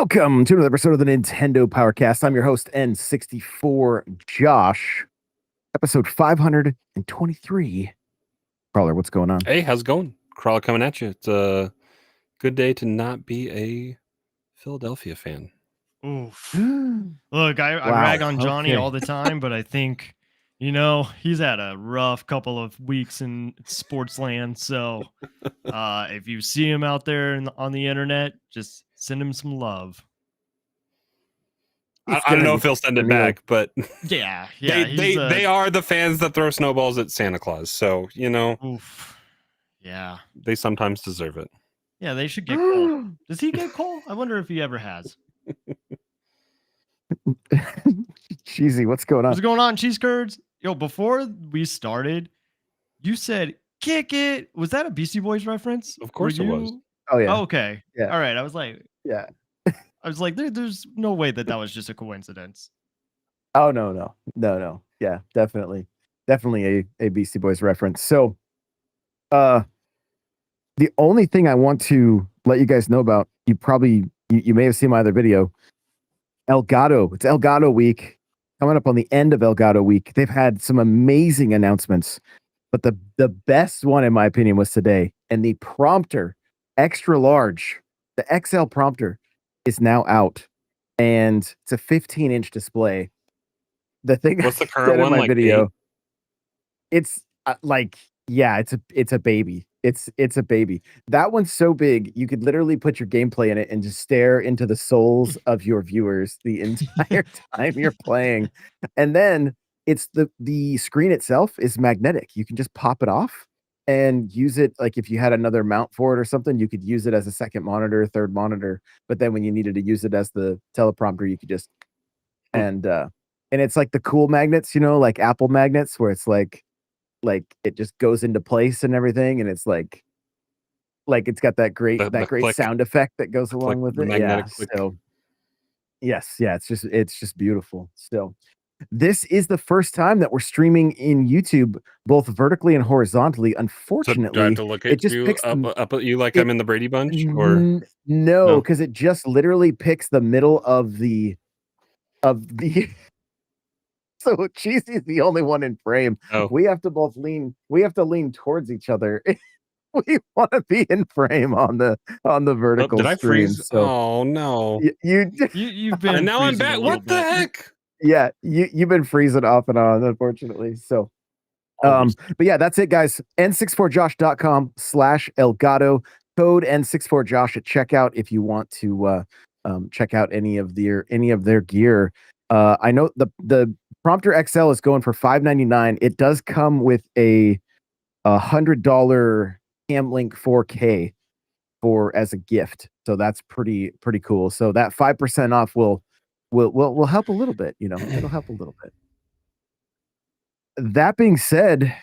Welcome to another episode of the Nintendo Powercast. I'm your host, N64 Josh. Episode 523. Crawler, what's going on? Hey, how's it going? Crawler coming at you. It's a good day to not be a Philadelphia fan. Oof. Look, I rag on Johnny all the time, but I think, he's had a rough couple of weeks in sports land. So if you see him out there on the internet, just send him some love. I don't know if he'll send it back, but yeah, they are the fans that throw snowballs at Santa Claus. So, oof. Yeah, they sometimes deserve it. Yeah, they should get coal. Does he get coal? I wonder if he ever has. Cheesy, what's going on? What's going on, cheese curds? Yo, before we started, you said kick it. Was that a Beastie Boys reference? Of course it was. Oh, yeah. Oh, okay. Yeah. All right. I was like, yeah. I was like, there's no way that was just a coincidence. Oh, no. Yeah, definitely a Beastie Boys reference. So, the only thing I want to let you guys know about, you may have seen my other video, Elgato. It's Elgato week. Coming up on the end of Elgato week. They've had some amazing announcements, but the best one, in my opinion, was today. And the prompter, extra large, the XL prompter, is now out. And it's a 15-inch display. The thing what's the current one in my like video, it's it's a baby. It's a baby. That one's so big, you could literally put your gameplay in it and just stare into the souls of your viewers the entire time you're playing. And then it's the screen itself is magnetic. You can just pop it off and use it. Like if you had another mount for it or something, you could use it as a second monitor, third monitor. But then when you needed to use it as the teleprompter, you could just and it's like the cool magnets, like Apple magnets, where it's like it just goes into place and everything, and it's like it's got that great click, sound effect that goes along with it. Yeah. Click. So yes, it's just beautiful. So this is the first time that we're streaming in YouTube, both vertically and horizontally. Unfortunately, so do I have to look at it just you picks up at you like I'm in the Brady Bunch, or no, because it just literally picks the middle of the. So Cheesy is the only one in frame. Oh. We have to both lean. We have to lean towards each other. We want to be in frame on the vertical. Did I stream, freeze? So oh no! You've been. And now I'm back. What the heck? Yeah, you've been freezing off and on, unfortunately. So, but yeah, that's it, guys. n64josh.com/Elgato. Code N64Josh at checkout if you want to check out any of their gear. I know the Prompter XL is going for $599. It does come with a $100 Camlink 4K as a gift, so that's pretty cool. So that 5% off will help a little bit. It'll help a little bit. That being said,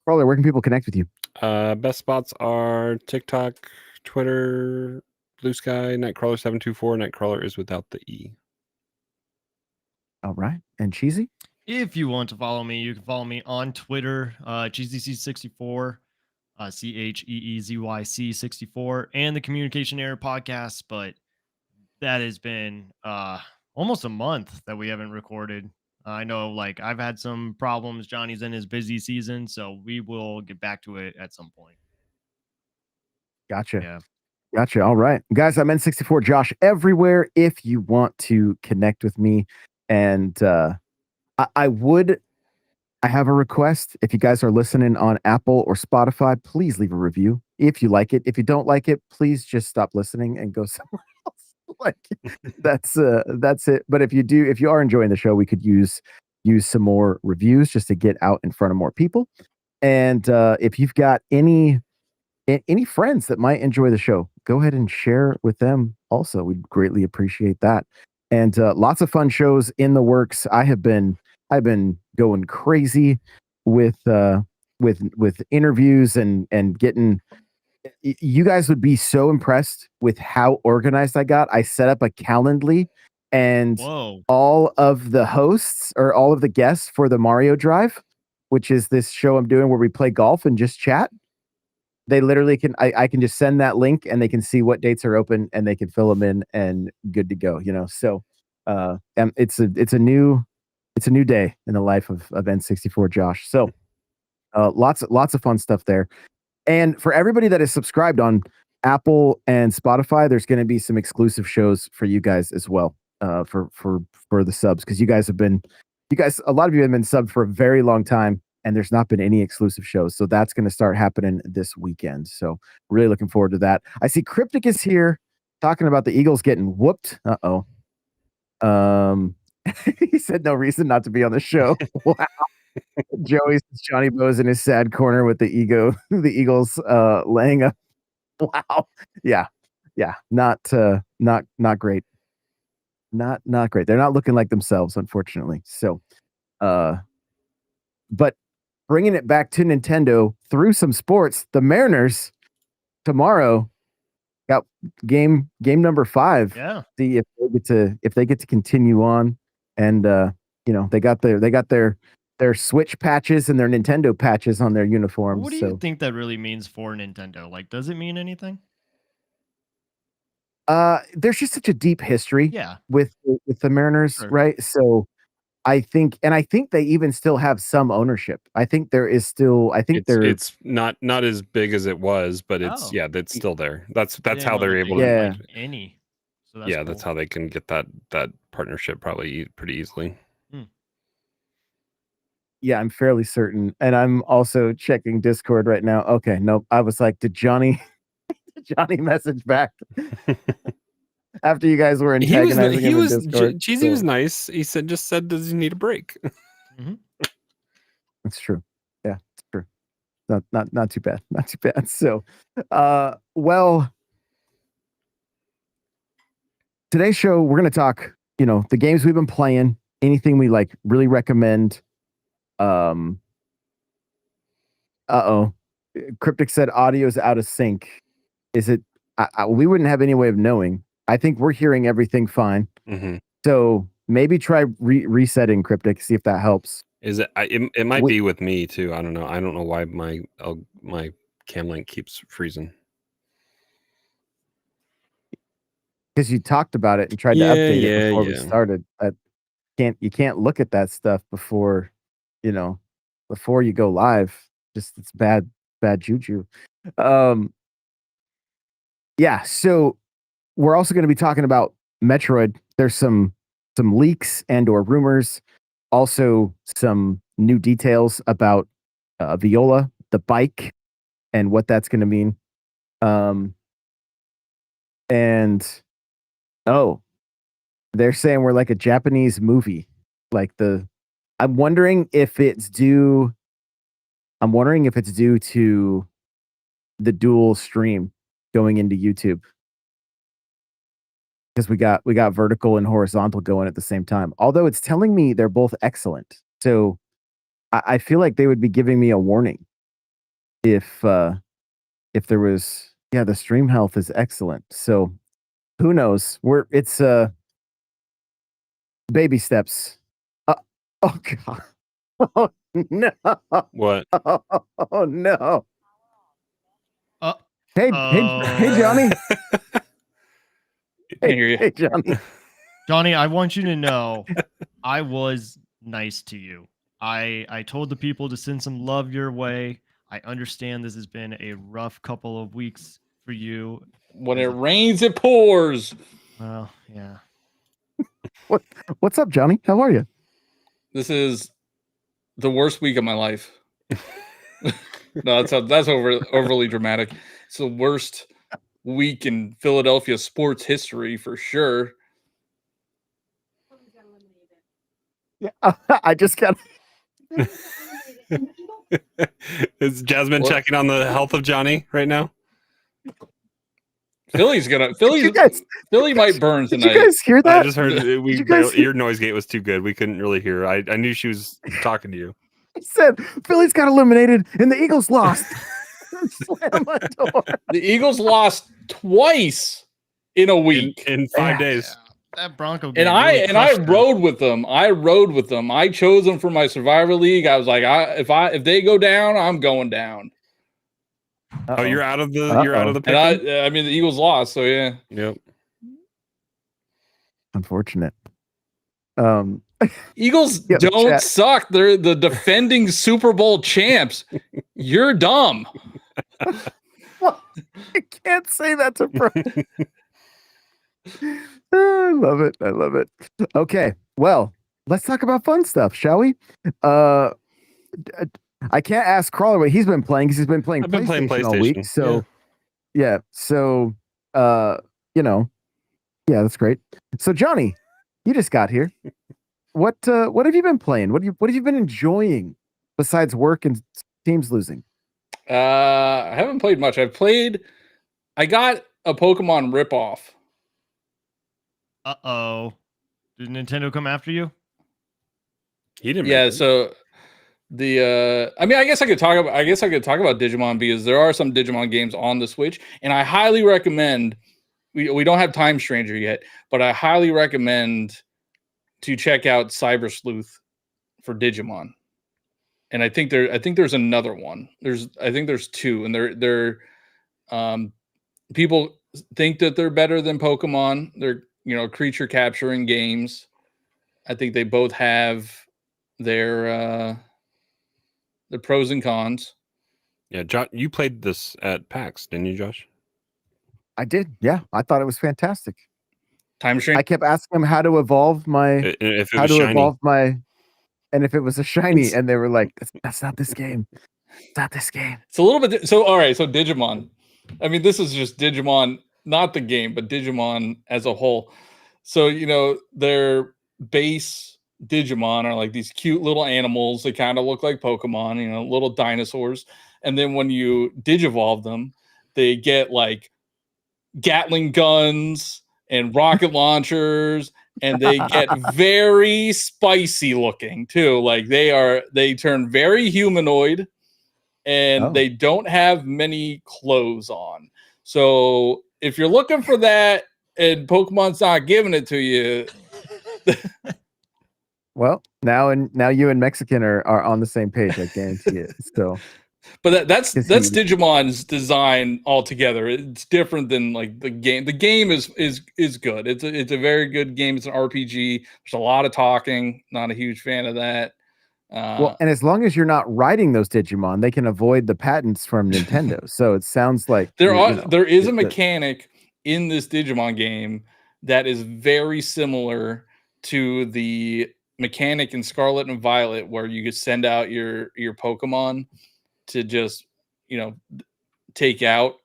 Crawler, where can people connect with you? Best spots are TikTok, Twitter, Blue Sky, Nightcrawler724. Nightcrawler is without the E. All right. And Cheesy? If you want to follow me, you can follow me on Twitter, CheezyC64, CheezyC64, and the Communication Error Podcast. But that has been almost a month that we haven't recorded. I know, I've had some problems. Johnny's in his busy season, so we will get back to it at some point. Gotcha. Yeah. Gotcha. All right. Guys, I'm N64 Josh everywhere if you want to connect with me. And I have a request. If you guys are listening on Apple or Spotify, please leave a review if you like it. If you don't like it, please just stop listening and go somewhere else. That's it. But if you are enjoying the show, we could use some more reviews just to get out in front of more people. And if you've got any friends that might enjoy the show, go ahead and share with them also. We'd greatly appreciate that. And lots of fun shows in the works. I've been going crazy with interviews and getting. You guys would be so impressed with how organized I got. I set up a Calendly, and all of the hosts or all of the guests for the Mario Drive, which is this show I'm doing where we play golf and just chat. they literally can. I can just send that link, and they can see what dates are open, and they can fill them in, and good to go. So and it's a new day in the life of N64 Josh. So lots of fun stuff there. And for everybody that is subscribed on Apple and Spotify, there's going to be some exclusive shows for you guys as well. For the subs, because a lot of you have been subbed for a very long time, and there's not been any exclusive shows. So that's going to start happening this weekend. So really looking forward to that. I see Cryptic is here talking about the Eagles getting whooped. He said no reason not to be on the show. Wow. Joey says Johnny Bo's in his sad corner with the Eagles laying up. Wow. Yeah. Not great. Not great. They're not looking like themselves, unfortunately. So but bringing it back to Nintendo through some sports, the Mariners tomorrow got game number 5. Yeah. See if they get to continue on, and they got their Switch patches and their Nintendo patches on their uniforms. What do you think that really means for Nintendo? Like, does it mean anything? There's just such a deep history with the Mariners, Sure. right? So I think they even still have some ownership. I think there is still. I think it's not as big as it was, but it's it's still there. That's how they're able to. Like any. So that's cool. That's how they can get that partnership probably pretty easily. Yeah, I'm fairly certain, and I'm also checking Discord right now. Okay, nope. I was like, did Johnny message back? After you guys were antagonizing him in Discord. Cheesy was nice. He just said, does he need a break? That's true. Yeah, it's true. Not too bad. Not too bad. So, well, today's show, we're going to talk, the games we've been playing, anything we really recommend. Cryptic said audio's out of sync. Is it? We wouldn't have any way of knowing. I think we're hearing everything fine. So maybe try resetting Cryptic, see if that helps. Is it? It might be with me too. I don't know. I don't know why my cam link keeps freezing. Because you talked about it and tried to update it before we started. You can't look at that stuff before you go live. Just it's bad juju. Yeah. So we're also going to be talking about Metroid. There's some leaks and or rumors. Also, some new details about Viola, the bike, and what that's going to mean. And they're saying we're like a Japanese movie. I'm wondering if it's due to the dual stream going into YouTube. Because we got vertical and horizontal going at the same time. Although it's telling me they're both excellent. So I feel like they would be giving me a warning if there was the stream health is excellent. So who knows? It's baby steps. Oh god. Oh no. What? Oh no. Hey Johnny. Hey, Johnny. Johnny, I want you to know I was nice to you. I told the people to send some love your way. I understand this has been a rough couple of weeks for you. When it rains, it pours. Well, yeah. What's up, Johnny? How are you? This is the worst week of my life. No, that's overly dramatic. It's the worst week in Philadelphia sports history for sure. Yeah, I just got. Is Jasmine checking on the health of Johnny right now? Philly might burn tonight. Did you guys hear that? I just heard your noise gate was too good. We couldn't really hear. I knew she was talking to you. I said Phillies got eliminated and the Eagles lost. Slam my door. The Eagles lost twice in a week in 5 days. That Bronco game and I rode with them. I chose them for my Survivor League. I was like, if they go down, I'm going down. Oh, you're out of the And pick. I mean, the Eagles lost, so yeah. Yep. Unfortunate. Eagles Yeah, the don't chat. suck. They're the defending Super Bowl champs. You're dumb. What? I can't say that to bro. I love it. I love it. Okay. Well, let's talk about fun stuff, shall we? I can't ask Crawler what he's been playing because he's been playing I've been playing PlayStation all week. PlayStation, So yeah. So you know, yeah, that's great. So Johnny, you just got here. What have you been playing? What have you been enjoying besides work and teams losing? I haven't played much. I got a Pokemon ripoff. Uh-oh. Did Nintendo come after you? He didn't. Yeah, so I mean, I guess I could talk about Digimon because there are some Digimon games on the Switch, and I highly recommend. We don't have Time Stranger yet, but I highly recommend to check out Cyber Sleuth for Digimon. And I think there's another one. I think there's two, and they're people think that they're better than Pokemon. They're creature capturing games. I think they both have their pros and cons. Yeah, Josh, you played this at PAX, didn't you, Josh? I did. Yeah, I thought it was fantastic. Time Stranger. I kept asking them how to evolve my and if it was a shiny, and they were like, "That's not this game. It's not this game." It's a little bit. So all right. So Digimon. I mean, this is just Digimon, not the game, but Digimon as a whole. So their base Digimon are like these cute little animals. They kind of look like Pokemon, little dinosaurs. And then when you digivolve them, they get like Gatling guns and rocket launchers, and they get very spicy looking too. Like they turn very humanoid, and they don't have many clothes on. So if you're looking for that and Pokemon's not giving it to you, well, now you and Mexican are on the same page. I guarantee it. So. But that's Digimon's design altogether. It's different than like the game. The game is good. It's a very good game. It's an RPG. There's a lot of talking. Not a huge fan of that. Well, and as long as you're not writing those Digimon, they can avoid the patents from Nintendo. So it sounds like there is a mechanic in this Digimon game that is very similar to the mechanic in Scarlet and Violet, where you could send out your Pokemon to just take out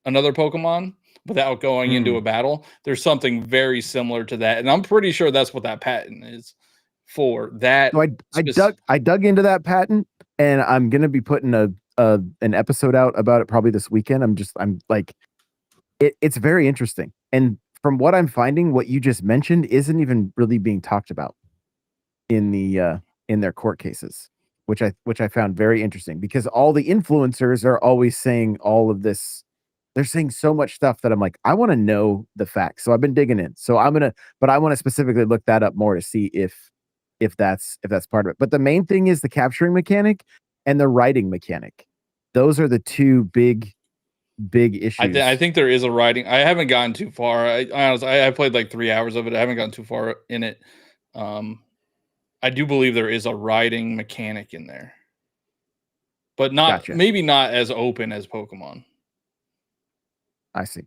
another Pokemon without going into a battle. There's something very similar to that, and I'm pretty sure that's what that patent is for. That so I dug into that patent, and I'm gonna be putting an episode out about it probably this weekend. I'm like, it's very interesting, and from what I'm finding, what you just mentioned isn't even really being talked about in their court cases. Which I found very interesting, because all the influencers are always saying all of this. They're saying so much stuff that I'm like, I want to know the facts. So I've been digging in. So but I want to specifically look that up more to see if that's part of it. But the main thing is the capturing mechanic and the writing mechanic. Those are the two big issues. I think there is a writing. I haven't gotten too far. I played like 3 hours of it. I haven't gotten too far in it. I do believe there is a riding mechanic in there, but maybe not as open as Pokemon. I see.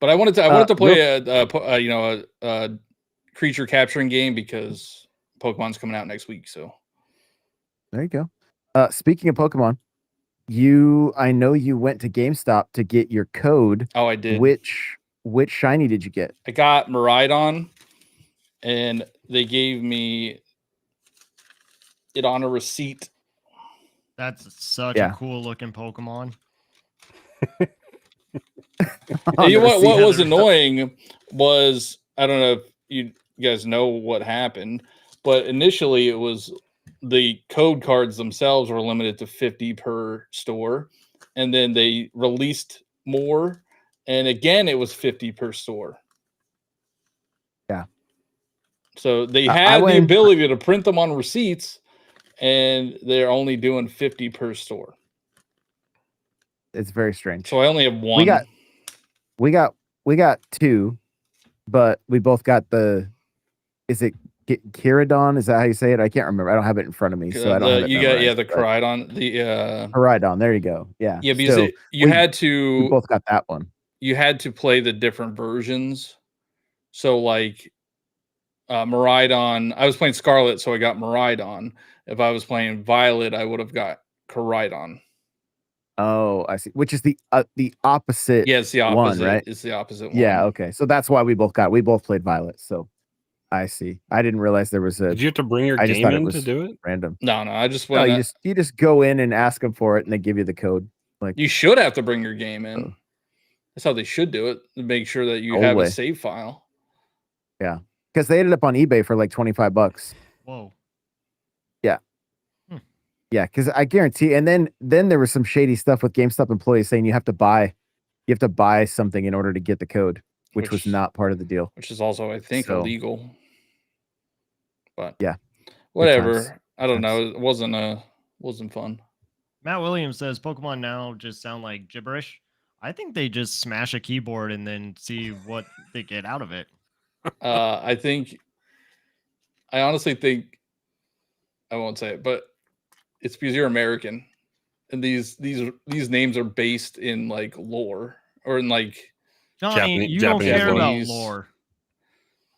But I wanted to play a creature capturing game because Pokemon's coming out next week. So there you go. Speaking of Pokemon, I know you went to GameStop to get your code. Oh, I did. Which shiny did you get? I got Miraidon, and they gave me it on a receipt. That's such a cool looking Pokemon. What was annoying was, I don't know if you guys know what happened, but initially it was the code cards themselves were limited to 50 per store, and then they released more, and again it was 50 per store. Yeah. So they had the ability to print them on receipts, and they're only doing 50 per store. It's very strange. So I only have one. We got two, but we both got the. Is it Kiridon? Is that how you say it? I can't remember. I don't have it in front of me, so I don't have it memorized, the Koridon. Koridon. There you go. Yeah. Yeah, because so we both got that one. You had to play the different versions. So like Miraidon, I was playing Scarlet, so I got Miraidon. If I was playing Violet, I would have got Koridon. Oh, I see. Which is the opposite. Yeah, it's the opposite. One, right? It's the opposite one. Yeah. Okay. So that's why we both played Violet. So I see. I didn't realize there was a. Did you have to bring your game in to do it? Random. No. I just went. No, you just go in and ask them for it, and they give you the code. Like you should have to bring your game in. That's how they should do it. To make sure that you have a save file. Yeah, because they ended up on eBay for like $25. Whoa. Yeah. Yeah, because I guarantee. And then there was some shady stuff with GameStop employees saying you have to buy something in order to get the code, which was not part of the deal. Which is also, I think, illegal. But yeah, whatever. I don't know. It wasn't fun. Matt Williams says Pokemon now just sound like gibberish. I think they just smash a keyboard and then see what they get out of it. I honestly think, I won't say it, but it's because you're American, and these names are based in like lore or in like Johnny, you don't care about lore.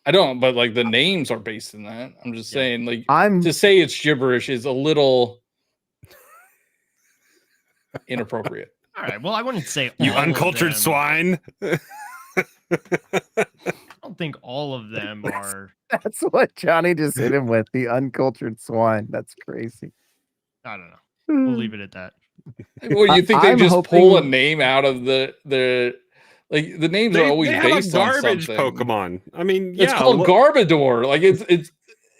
I don't, but like the names are based in that. I'm just saying, like, to say it's gibberish is a little inappropriate. All right. Well, I wouldn't say you uncultured swine. I don't think all of them are. That's what Johnny just hit him with. The uncultured swine. That's crazy. I don't know. We'll leave it at that. Well, you think they just pull a name out of the like the names are always based on garbage something. Pokemon. I mean, it's called Garbodor. Like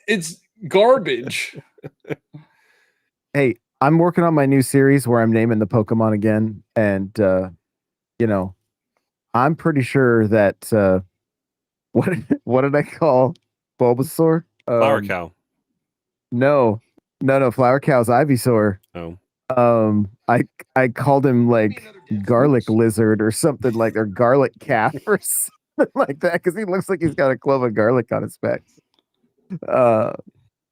it's garbage. Hey, I'm working on my new series where I'm naming the Pokemon again, and I'm pretty sure that what did I call Bulbasaur? Flower Cow. No, Flower Cow's Ivysaur. Oh. I called him like Garlic Lizard or something like, or Garlic Calf or something like that, because he looks like he's got a clove of garlic on his back.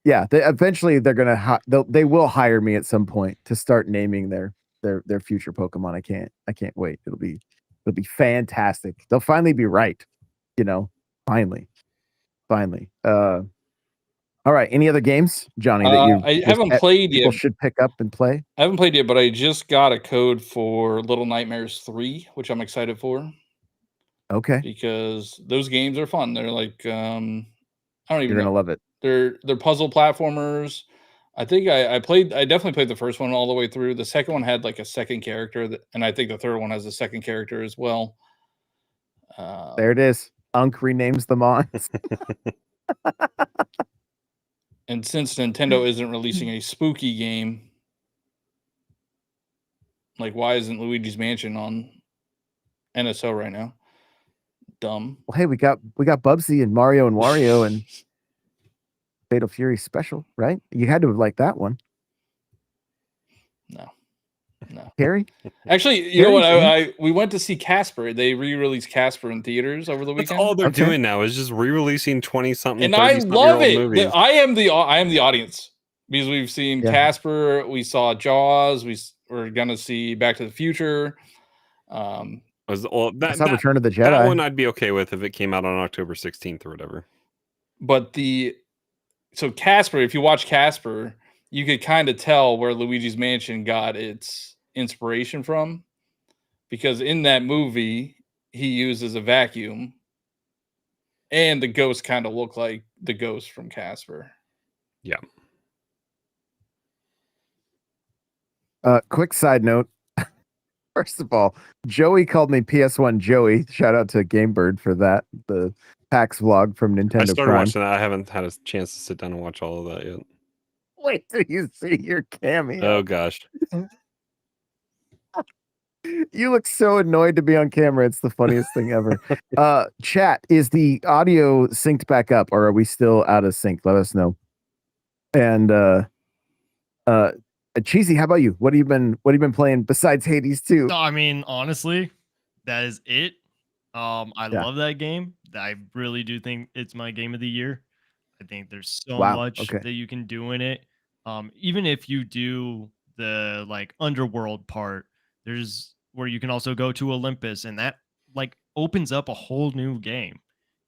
Yeah, eventually they're gonna they will hire me at some point to start naming their future Pokemon. I can't wait. It'll be fantastic. They'll finally be right. Finally. All right. Any other games, Johnny? That I haven't played yet. People should pick up and play. I haven't played yet, but I just got a code for Little Nightmares 3, which I'm excited for. Okay. Because those games are fun. They're like I don't even. You're gonna love it. They're puzzle platformers. I think I definitely played the first one all the way through. The second one had like a second character, and I think the third one has a second character as well. There it is. Unk renames them on. And since Nintendo isn't releasing a spooky game, like why isn't Luigi's Mansion on NSO right now? Dumb. Well, hey, we got Bubsy and Mario and Wario and Fatal Fury Special, right? You had to have liked that one. No. Harry? Actually, you know what? We went to see Casper. They re-released Casper in theaters over the weekend. That's all they're doing now is just re-releasing 20-something. And I love it. Movies. I am the audience because we've seen Casper. We saw Jaws. We're gonna see Back to the Future. That's Return of the Jedi. That one I'd be okay with if it came out on October 16th or whatever. But so Casper, if you watch Casper, you could kind of tell where Luigi's Mansion got its inspiration from, because in that movie he uses a vacuum and the ghosts kind of look like the ghosts from Casper. Yeah. Quick side note. First of all, Joey called me PS1 Joey. Shout out to Gamebird for that. The PAX vlog from Nintendo I started Prime. watching that. I haven't had a chance to sit down and watch all of that yet. Wait till you see your cameo. Oh gosh. You look so annoyed to be on camera. It's the funniest thing ever. Chat, is the audio synced back up, or are we still out of sync? Let us know. And Cheesy, how about you? What have you been playing besides Hades 2? No, I mean, honestly, that is it. I Yeah. love that game. I really do think it's my game of the year. I think there's so Wow. much Okay. that you can do in it. Even if you do the like underworld part, there's where you can also go to Olympus, and that like opens up a whole new game.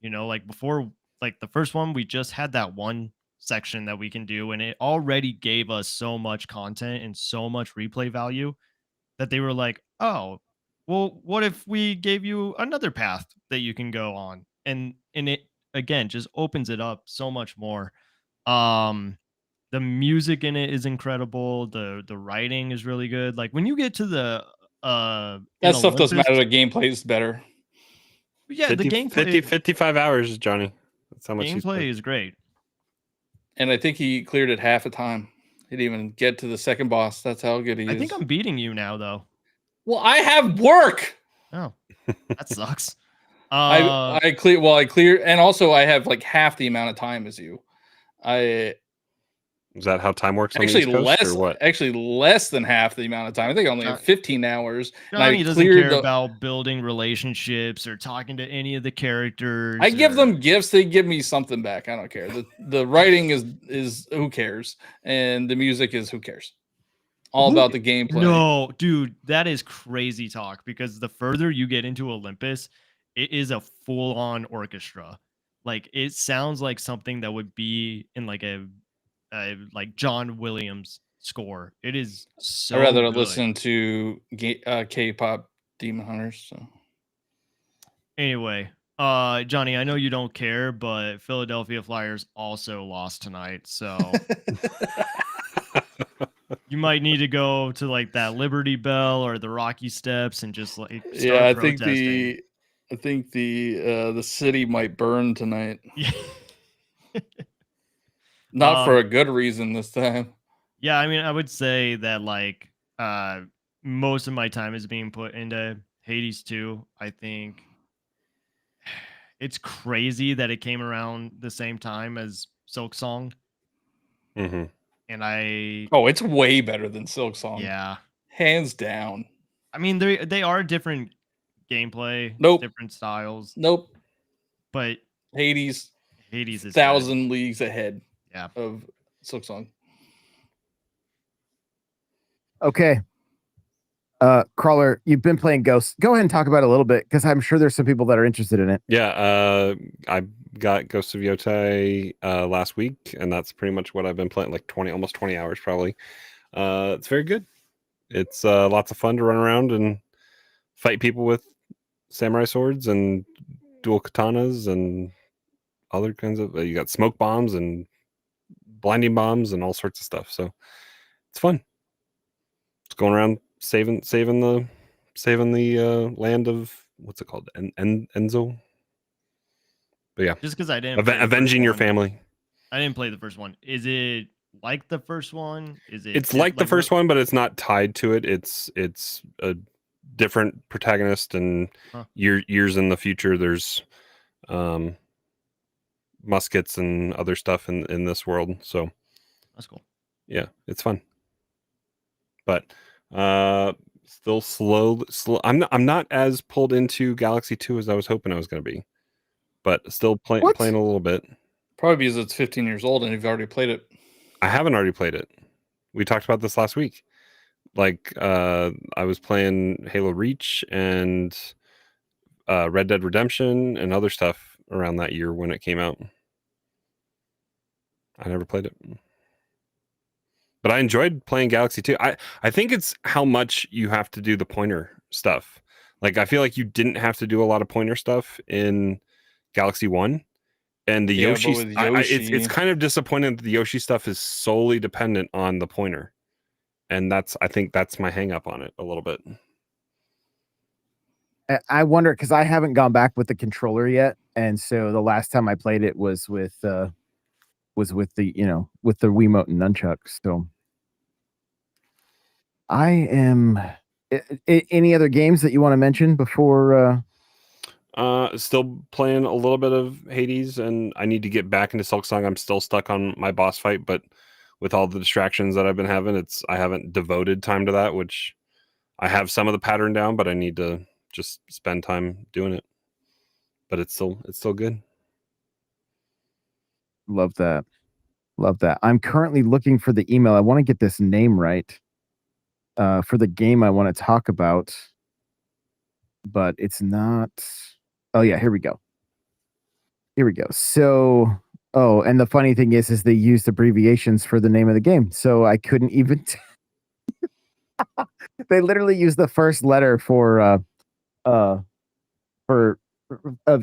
Like before, like the first one, we just had that one section that we can do, and it already gave us so much content and so much replay value that they were like, "Oh, well, what if we gave you another path that you can go on?" And it again just opens it up so much more. Um the music in it is incredible. The writing is really good. Like when you get to the in That stuff doesn't Olympus, matter. The gameplay is better. yeah, 50, 55 hours, Johnny. That's how much he's gameplay played. is great. And I think he cleared it half the time. He didn't even get to the second boss. That's how good he is. I think I'm beating you now though. Well, I have work. Oh, that sucks. I clear, and also I have like half the amount of time as you. I Is that how time works on actually the East Coast, less or what? actually less than half the amount of time. I think I only have 15 hours. And I Johnny doesn't cleared care the. about building relationships or talking to any of the characters. I give or- them gifts. They give me something back. I don't care. The writing is who cares, and the music is who cares. All Who- about the gameplay. No, dude, that is crazy talk because the further you get into Olympus, it is a full-on orchestra. Like it sounds like something that would be in like a like John Williams score. It is so I'd rather good. listen to K-pop Demon Hunters. So. Anyway, Johnny, I know you don't care, but Philadelphia Flyers also lost tonight, so you might need to go to like that Liberty Bell or the Rocky Steps and just like start Yeah, protesting. I think the city might burn tonight. Yeah. Not for a good reason this time. Yeah, I mean, I would say that like most of my time is being put into Hades 2. I think it's crazy that it came around the same time as Silk Song. Mm-hmm. And I Oh, it's way better than Silk Song. yeah. Hands down. I mean, they are different gameplay, Nope. different styles, Nope. but Hades Hades is good. 1,000 leagues ahead Yeah. of Silk Song. Okay. Crawler, you've been playing Ghosts. Go ahead and talk about it a little bit because I'm sure there's some people that are interested in it. Yeah, I got Ghosts of Yotei last week, and that's pretty much what I've been playing, like almost 20 hours probably. It's very good. It's lots of fun to run around and fight people with samurai swords and dual katanas and other kinds of. You got smoke bombs and blinding bombs and all sorts of stuff. So it's fun. It's going around saving the land of what's it called, Enzo. But yeah, Just because I didn't play the avenging first your one. family. I didn't play the first one. Is it like the first one? Is it? It's like the first one, but it's not tied to it. It's a different protagonist, and years in the future, there's muskets and other stuff in this world. So That's cool. Yeah, it's fun, but still slow. I'm not as pulled into Galaxy 2 as I was hoping I was going to be, but still playing a little bit. Probably because it's 15 years old and you've already played it. I haven't already played it. We talked about this last week. Like I was playing Halo Reach and Red Dead Redemption and other stuff around that year when it came out. I never played it. But I enjoyed playing Galaxy 2. I think it's how much you have to do the pointer stuff. Like, I feel like you didn't have to do a lot of pointer stuff in Galaxy 1. And the Yoshi, it's kind of disappointing that the Yoshi stuff is solely dependent on the pointer. And I think that's my hang up on it a little bit. I wonder, because I haven't gone back with the controller yet. And so the last time I played it was with the with the Wiimote and nunchucks. So I am. Any other games that you want to mention before? Still playing a little bit of Hades, and I need to get back into Silk Song. I'm still stuck on my boss fight, but with all the distractions that I've been having, I haven't devoted time to that, which I have some of the pattern down, but I need to just spend time doing it. But it's still good. Love that. Love that. I'm currently looking for the email. I want to get this name right for the game I want to talk about, but it's not. Oh yeah, here we go. Here we go. So, and the funny thing is they used abbreviations for the name of the game, so I couldn't even. They literally used the first letter for of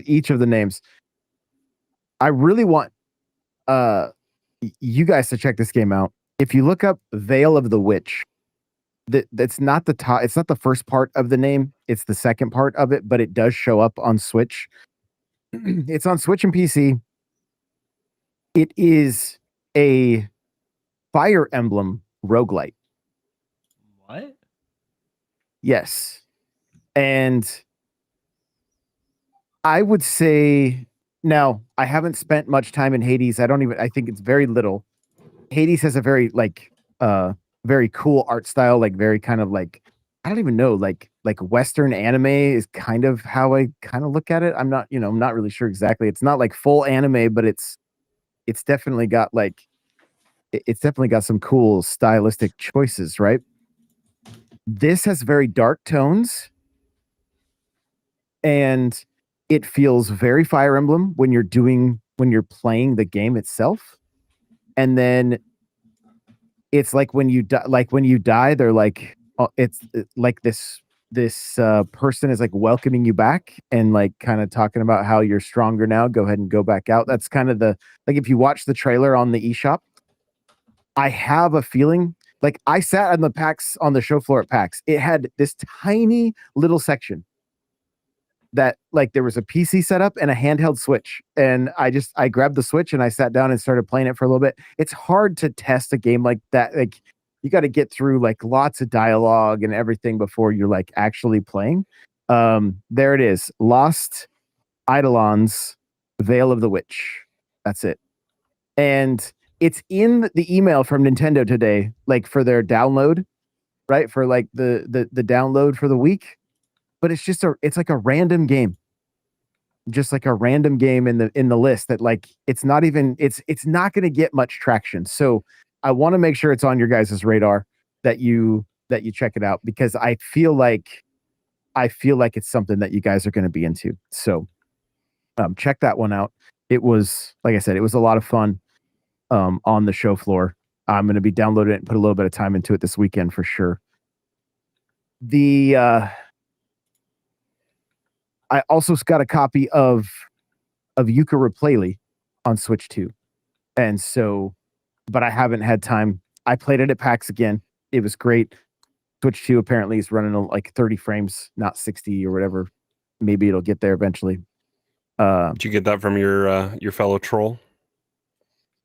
each of the names. I really want you guys to check this game out. If you look up Veil of the Witch, that's not the top. It's not the first part of the name. It's the second part of it, but it does show up on Switch. It's on Switch and PC. It is a Fire Emblem roguelite. What? Yes. And I would say now I haven't spent much time in Hades. I think it's very little. Hades has a very very cool art style, like very kind of like, I don't even know, like Western anime is kind of how I kind of look at it. I'm not really sure exactly. It's not like full anime, but it's definitely got it's definitely got some cool stylistic choices, right? This has very dark tones, and it feels very Fire Emblem when you're playing the game itself. And then it's like when you die, they're like, it's like this person is like welcoming you back and like kind of talking about how you're stronger now. Go ahead and go back out. That's kind of like if you watch the trailer on the eShop, I have a feeling like I sat on the show floor at PAX. It had this tiny little section that like there was a PC setup and a handheld Switch. And I grabbed the Switch and I sat down and started playing it for a little bit. It's hard to test a game like that. Like you got to get through like lots of dialogue and everything before you're like actually playing. There it is. Lost Eidolon's Veil of the Witch. That's it. And it's in the email from Nintendo today, like for their download, right? For like the download for the week. But it's like a random game. Just like a random game in the list that like it's not going to get much traction. So I want to make sure it's on your guys' radar that you check it out, because I feel like it's something that you guys are going to be into. So check that one out. It was, like I said, it was a lot of fun on the show floor. I'm going to be downloading it and put a little bit of time into it this weekend for sure. I also got a copy of Yooka-Laylee on Switch 2. And so, but I haven't had time. I played it at PAX again. It was great. Switch 2 apparently is running like 30 frames, not 60 or whatever. Maybe it'll get there eventually. Did you get that from your fellow troll?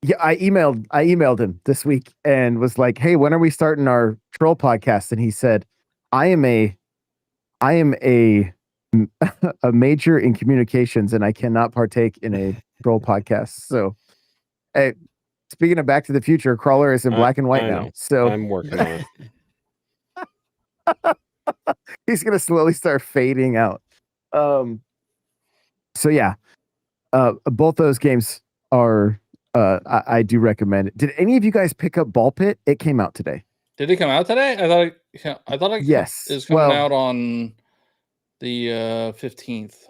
Yeah, I emailed him this week and was like, "Hey, when are we starting our troll podcast?" And he said, I am a a major in communications and I cannot partake in a troll podcast." So, hey, speaking of Back to the Future, Crawler is in black and white now. So I'm working on it. He's gonna slowly start fading out. So yeah, both those games are. I do recommend it. Did any of you guys pick up Ball Pit? It came out today. Did it come out today? I thought it yes. is coming out on the 15th.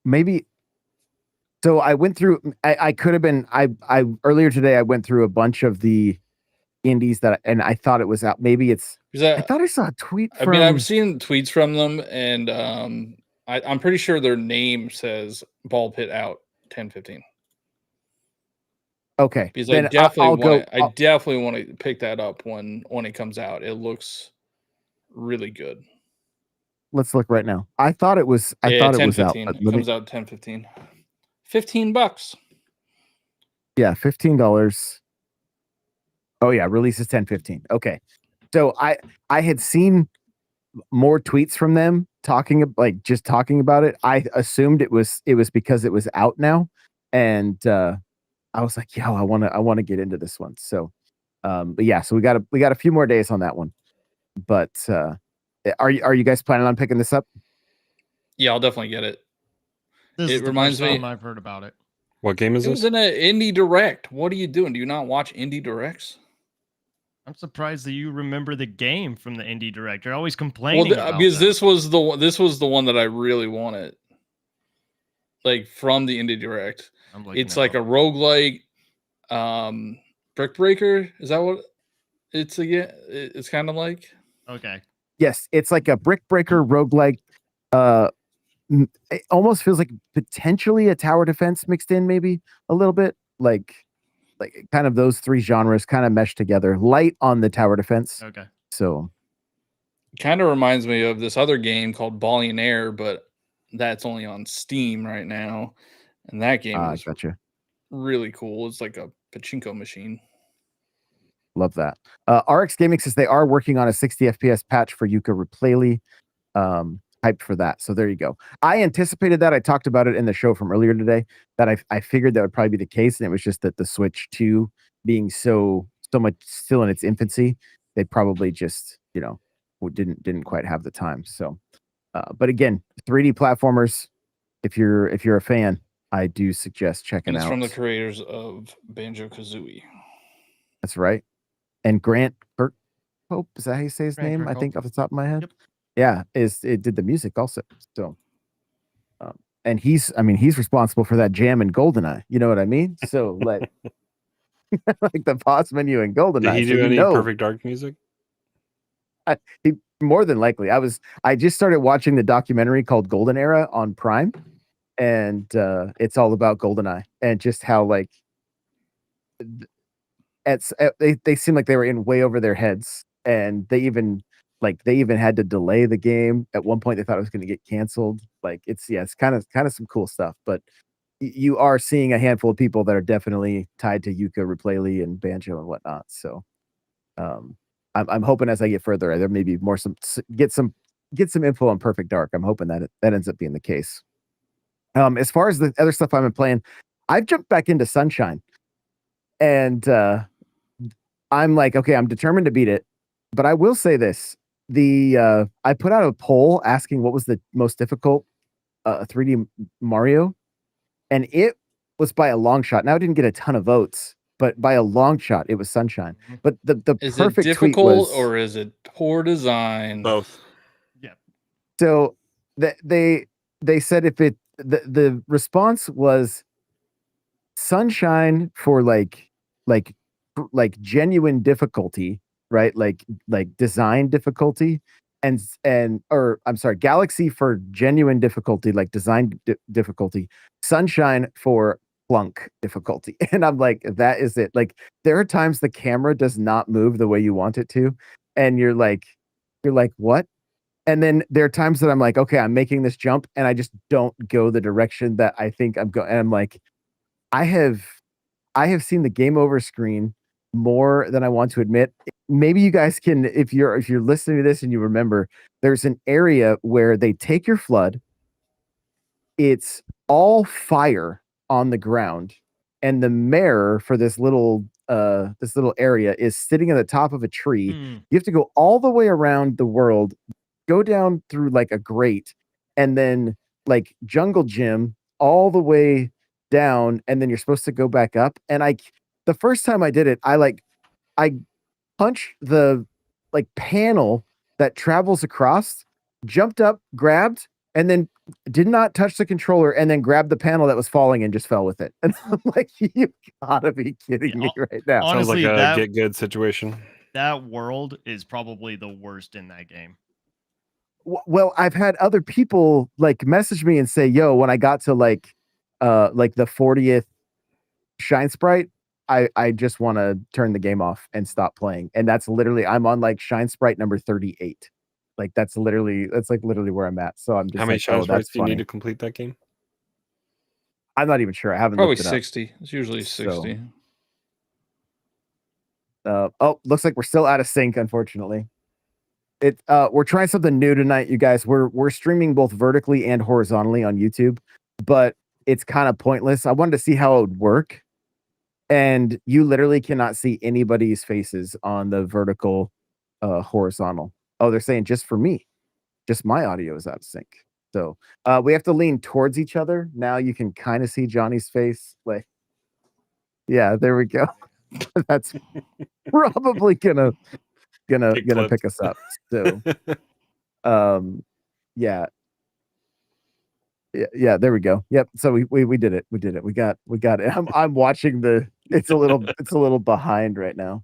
Maybe. So I went through. I could have been. I earlier today I went through a bunch of the indies and I thought it was out. Maybe it's. I thought I saw a tweet. I mean, I've seen tweets from them, and I'm pretty sure their name says Ball Pit out 10/15. Okay, because I definitely want to pick that up when it comes out. It looks really good. Let's look right now. I thought it was. I thought it was out. It comes out 10/15. $15. Yeah, $15. Oh yeah, release is 10/15. Okay, so I had seen more tweets from them talking about it. I assumed it was because it was out now, and I was like, yo, I want to get into this one. So, but yeah, so we got a few more days on that one. But are you guys planning on picking this up? Yeah, I'll definitely get it. This It is the reminds first me- time I've heard about it. What game is It was this? in an indie direct. What are you doing? Do you not watch indie directs? I'm surprised that you remember the game from the indie direct. You're always Well, complaining about because them. this was the one that I really wanted. Like from the indie direct. I'm looking It's it like up. a roguelike brick breaker. Is that what it's again? It's kind of like. Okay. Yes, it's like a brick breaker roguelike. It almost feels like potentially a tower defense mixed in, maybe a little bit, like kind of those three genres kind of meshed together. Light on the tower defense. Okay. So Kind of reminds me of this other game called Billionaire, but that's only on Steam right now. And that game is gotcha. really cool. It's like a pachinko machine. Love that. RX Gaming says they are working on a 60 FPS patch for Yuka Replay. Hyped for that. So there you go. I anticipated that. I talked about it in the show from earlier today, that I figured that would probably be the case. And it was just that the Switch 2 being so much still in its infancy, they probably just, didn't quite have the time. So, but again, 3D platformers, if you're a fan, I do suggest checking And it's out. from the creators of Banjo-Kazooie. That's right. And Grant Kirkhope, is that how you say his Grant name? Kirkhope. I think off the top of my head. Yep. Yeah, it did the music also. So, and he's responsible for that jam in GoldenEye. You know what I mean? So like, like the boss menu in GoldenEye. Did he so do any Perfect Dark music? He more than likely. I just started watching the documentary called Golden Era on Prime, and it's all about GoldenEye and just how like they seem like they were in way over their heads, and they even had to delay the game at one point. They thought it was going to get canceled. Like it's kind of some cool stuff, but you are seeing a handful of people that are definitely tied to Yuka Replay and Banjo and whatnot. So I'm hoping as I get further, there may be more get some info on Perfect Dark. I'm hoping that that ends up being the case. As far as the other stuff I've been playing, I've jumped back into Sunshine, and I'm like, okay, I'm determined to beat it. But I will say this: I put out a poll asking what was the most difficult 3D Mario, and it was by a long shot. Now, I didn't get a ton of votes, but by a long shot, it was Sunshine. But the Is perfect it tweet difficult was, or is it poor design? Both. Yeah. so they said if it the response was Sunshine for like genuine difficulty, right? Like design difficulty, or I'm sorry, Galaxy for genuine difficulty, like design difficulty, Sunshine for plunk difficulty. And I'm like, that is it. Like there are times the camera does not move the way you want it to, and you're like, what? And then there are times that I'm like, okay, I'm making this jump, and I just don't go the direction that I think I'm going. And I'm like, I have seen the game over screen more than I want to admit. Maybe you guys can, if you're listening to this and you remember, there's an area where they take your flood. It's all fire on the ground, and the mayor for this little area is sitting at the top of a tree. You have to go all the way around the world, go down through like a grate, and then like jungle gym all the way down, and then you're supposed to go back up. And the first time I did it, I punched the like panel that travels across, jumped up, grabbed, and then did not touch the controller, and then grabbed the panel that was falling and just fell with it. And I'm like, you gotta be kidding me right now. Honestly, Sounds like a that get good situation. that world is probably the worst in that game. Well, I've had other people like message me and say, yo, when I got to like the 40th Shine Sprite, I just want to turn the game off and stop playing. And that's literally, I'm on like Shine Sprite number 38. Like that's literally where I'm at. So I'm just How many like, Shine oh, Sprites that's do you funny. need to complete that game? I'm not even sure. I haven't Probably looked it 60. It's usually 60. Oh, looks like we're still out of sync, unfortunately. We're trying something new tonight, you guys. We're streaming both vertically and horizontally on YouTube, but it's kind of pointless. I wanted to see how it would work. and you literally cannot see anybody's faces on the vertical, horizontal. Oh, they're saying just for me, just my audio is out of sync. So we have to lean towards each other. Now you can kind of see Johnny's face. Like, yeah, there we go. That's probably gonna pick us up. So, yeah. Yeah, there we go. Yep. So we did it. We did it. We got it. I'm watching it's a little behind right now.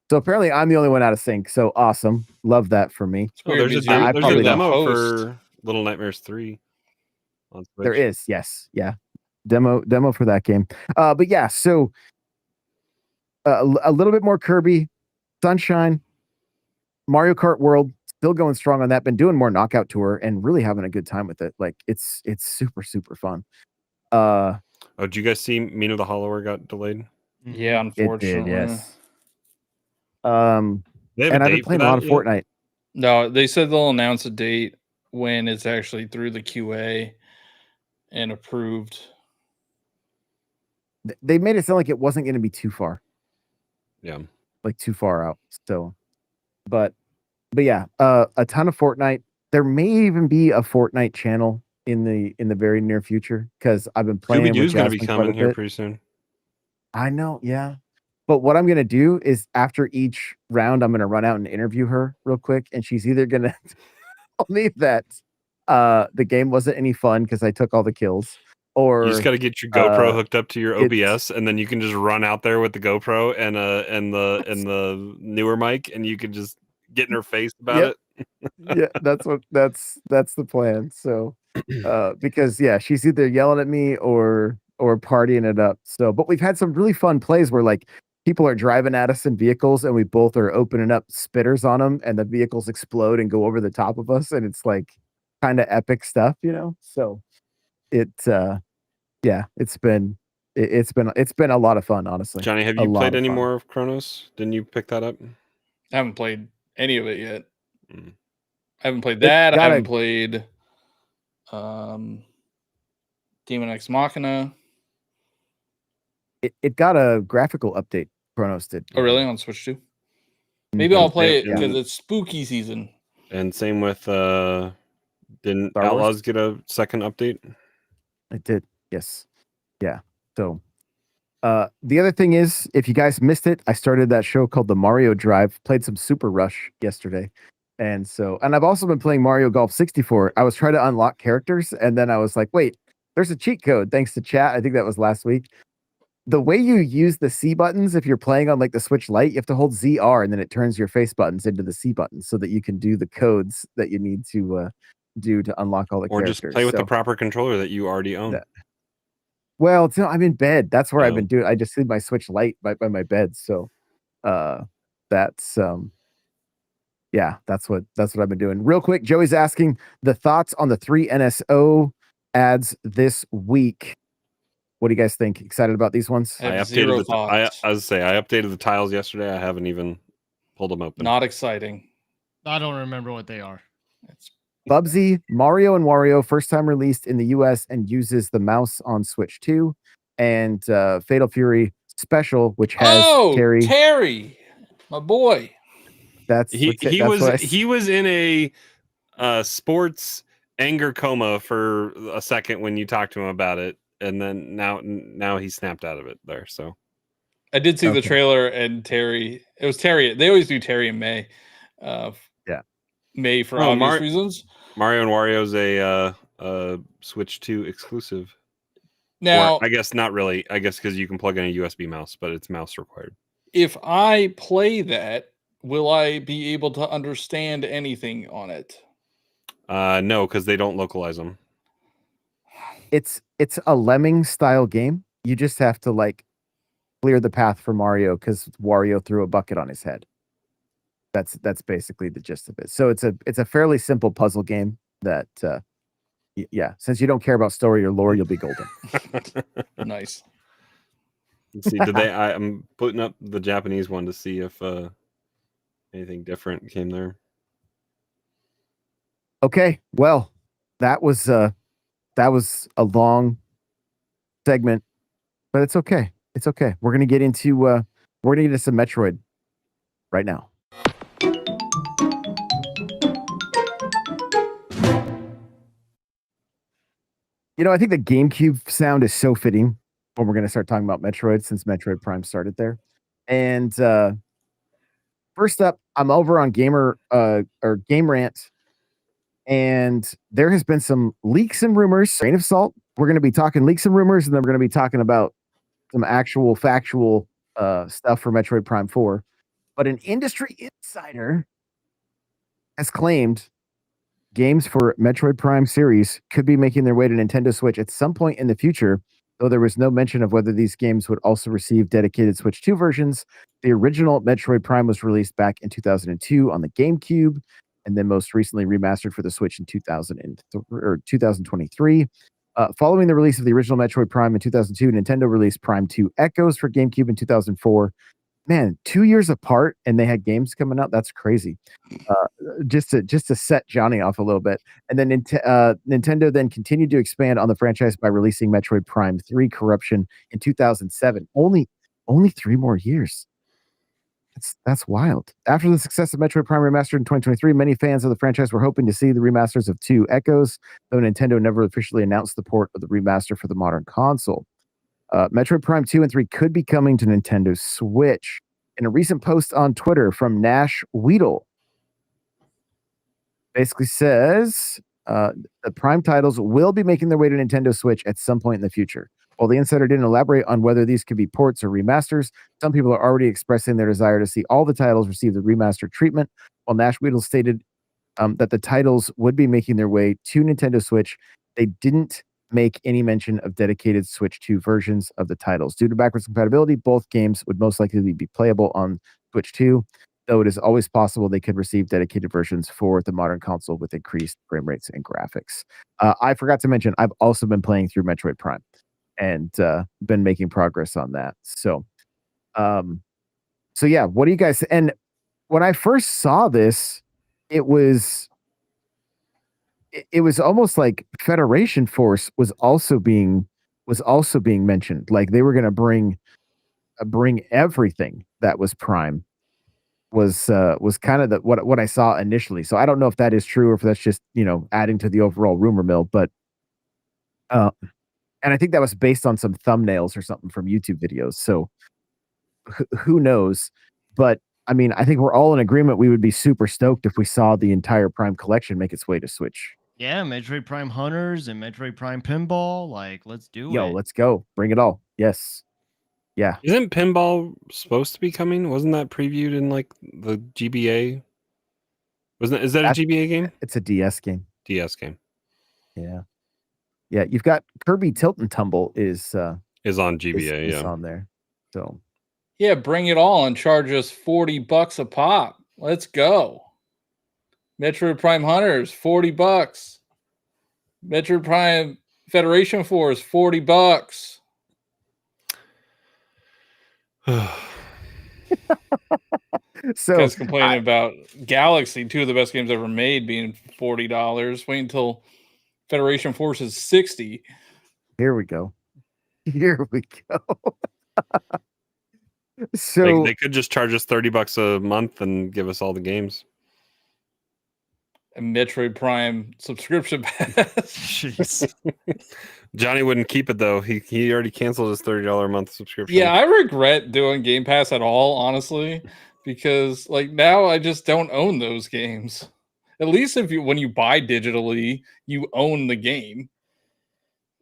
So apparently I'm the only one out of sync. So awesome. Love that for me. It's weird there's a, because you're there's a the demo host. for Little Nightmares 3 on Switch. There is, yes. Yeah. Demo for that game. But yeah, so a little bit more Kirby, Sunshine, Mario Kart World, still going strong on that. Been doing more Knockout Tour and really having a good time with it. Like it's super, super fun. Oh, did you guys see Mina the Hollower got delayed? Yeah, It unfortunately. did, yes. They have And a I've been date playing for a lot of that yet? Fortnite. No, they said they'll announce a date when it's actually through the QA and approved. They made it sound like it wasn't going to be too far. Yeah. Like too far out still. But yeah, a ton of Fortnite. There may even be a Fortnite channel in the very near future because I've been playing Scooby Doo's with going to be Jasmine quite a coming here bit. pretty soon. I know, yeah. But what I'm going to do is after each round, I'm going to run out and interview her real quick. And she's either going to tell me that the game wasn't any fun because I took all the kills, or You just got to get your GoPro hooked up to your OBS, and then you can just run out there with the GoPro and the newer mic, and you can just get in her face about it. Yeah, that's the plan. So because yeah, she's either yelling at me or partying it up. So, but we've had some really fun plays where like people are driving at us in vehicles and we both are opening up spitters on them and the vehicles explode and go over the top of us, and it's like kind of epic stuff, So yeah, it's been a lot of fun, honestly. Johnny, have you played any more of Chronos? Didn't you pick that up? I haven't played any of it yet. Mm. I haven't played that. I haven't played Demon X Machina. It got a graphical update. Chronos did. Oh, really? On Switch 2? Maybe I'll play it because it's spooky season. And same with didn't Star Outlaws Wars? get a second update? It did. Yes. Yeah. So the other thing is, if you guys missed it, I started that show called the Mario Drive, played some Super Rush yesterday. And I've also been playing Mario Golf 64. I was trying to unlock characters, and then I was like, wait, there's a cheat code thanks to chat. I think that was last week. The way you use the C buttons, if you're playing on like the Switch Lite, you have to hold ZR and then it turns your face buttons into the C buttons so that you can do the codes that you need to do to unlock all the characters. Or just play with the proper controller that you already own. Well, I'm in bed. That's where I've been doing. I just leave my Switch Lite by my bed. So that's yeah, that's what I've been doing. Real quick, Joey's asking the thoughts on the 3 NSO ads this week. What do you guys think? Excited about these ones? I updated I updated the tiles yesterday. I haven't even pulled them open. Not exciting. I don't remember what they are. It's Bubsy, Mario and Wario, first time released in the US and uses the mouse on Switch 2. And Fatal Fury Special, which has Terry, my boy. He was in a sports anger coma for a second when you talked to him about it, and then now he snapped out of it there. So I did see the trailer, and Terry. It was Terry. They always do Terry and May. May for obvious reasons. Mario and Wario's a Switch 2 exclusive. Now, I guess not really. I guess because you can plug in a USB mouse, but it's mouse required. If I play that, will I be able to understand anything on it? No, because they don't localize them. It's a Lemming style game. You just have to like clear the path for Mario because Wario threw a bucket on his head. That's basically the gist of it. So it's a fairly simple puzzle game that yeah, since you don't care about story or lore, you'll be golden. Nice. Let's see, I'm putting up the Japanese one to see if anything different came there. Okay, well, that was a long segment, but it's okay. It's okay. We're gonna get into some Metroid right now. I think the GameCube sound is so fitting when we're gonna start talking about Metroid, since Metroid Prime started there. And first up, I'm over on Game Rant, and there has been some leaks and rumors. Grain of salt. We're going to be talking leaks and rumors, and then we're going to be talking about some actual factual stuff for Metroid Prime 4. But an industry insider has claimed games for Metroid Prime series could be making their way to Nintendo Switch at some point in the future, though there was no mention of whether these games would also receive dedicated Switch 2 versions. The original Metroid Prime was released back in 2002 on the GameCube, and then most recently remastered for the Switch in 2023. Following the release of the original Metroid Prime in 2002, Nintendo released Prime 2 Echoes for GameCube in 2004. Man, 2 years apart, and they had games coming out. That's crazy. Just to set Johnny off a little bit. And then Nintendo then continued to expand on the franchise by releasing Metroid Prime 3 Corruption in 2007. Only 3 more years. That's wild. After the success of Metroid Prime Remastered in 2023, many fans of the franchise were hoping to see the remasters of 2 Echoes, though Nintendo never officially announced the port of the remaster for the modern console. Metroid Prime 2 and 3 could be coming to Nintendo Switch. In a recent post on Twitter from Nash Weedle, basically says the Prime titles will be making their way to Nintendo Switch at some point in the future. While the insider didn't elaborate on whether these could be ports or remasters, some people are already expressing their desire to see all the titles receive the remastered treatment, while Nash Weedle stated that the titles would be making their way to Nintendo Switch. They didn't make any mention of dedicated Switch 2 versions of the titles. Due to backwards compatibility, both games would most likely be playable on Switch 2, though it is always possible they could receive dedicated versions for the modern console with increased frame rates and graphics. I forgot to mention, I've also been playing through Metroid Prime and been making progress on that. So yeah, what do you guys? And when I first saw this, it was almost like Federation Force was also being mentioned. Like they were going to bring everything that was Prime. Was kind of what I saw initially. So I don't know if that is true or if that's just adding to the overall rumor mill. But and I think that was based on some thumbnails or something from YouTube videos. So who knows? But I mean, I think we're all in agreement. We would be super stoked if we saw the entire Prime collection make its way to Switch. Yeah, Metroid Prime Hunters and Metroid Prime Pinball. Like, let's do it. Yo, let's go. Bring it all. Yes. Yeah. Isn't Pinball supposed to be coming? Wasn't that previewed in like the GBA? Is that a GBA game? It's a DS game. DS game. Yeah. Yeah. You've got Kirby Tilt and Tumble is on GBA. Is on there. So yeah, bring it all and charge us $40 a pop. Let's go. Metroid Prime Hunters, $40. Metroid Prime Federation Force, $40. So guys complaining about Galaxy, 2 of the best games ever made, being $40. Wait until Federation Force is $60. Here we go. So they could just charge us $30 a month and give us all the games. A Metroid Prime subscription pass. Jeez. Johnny wouldn't keep it though. He already canceled his $30 a month subscription. Yeah, I regret doing Game Pass at all, honestly, because like now I just don't own those games. At least when you buy digitally, you own the game.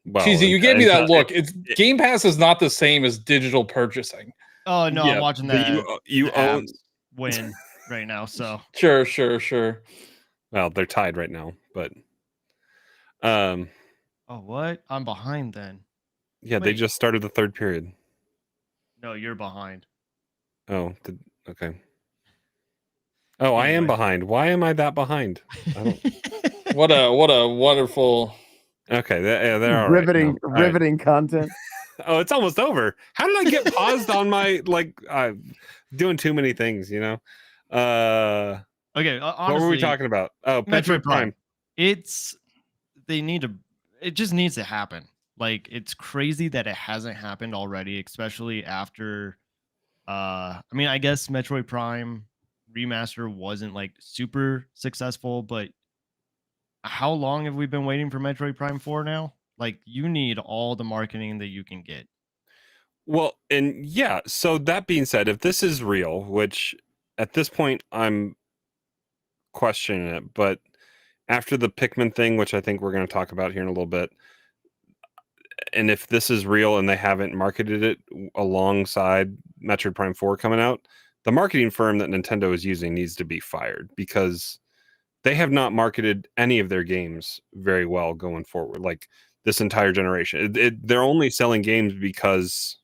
Well, Cheesy, you gave me that look. Game Pass is not the same as digital purchasing. Oh no, yeah, I'm watching that. You own win right now. So sure. Well, they're tied right now, but oh, what? I'm behind then. Yeah, they just started the third period. No, you're behind. Oh, okay. Oh, anyway. I am behind. Why am I that behind? What a wonderful. Okay, they're riveting content. Oh, it's almost over. How did I get paused on my doing too many things? Okay, honestly, what were we talking about? Oh, Metroid Prime. It just needs to happen. Like, it's crazy that it hasn't happened already, especially after I mean, I guess Metroid Prime remaster wasn't like super successful, but how long have we been waiting for Metroid Prime 4 now? Like, you need all the marketing that you can get. Well, and yeah, so that being said, if this is real, which at this point I'm questioning it, but after the Pikmin thing, which I think we're going to talk about here in a little bit, and if this is real and they haven't marketed it alongside Metroid Prime 4 coming out, the marketing firm that Nintendo is using needs to be fired, because they have not marketed any of their games very well going forward. Like this entire generation, they're only selling games because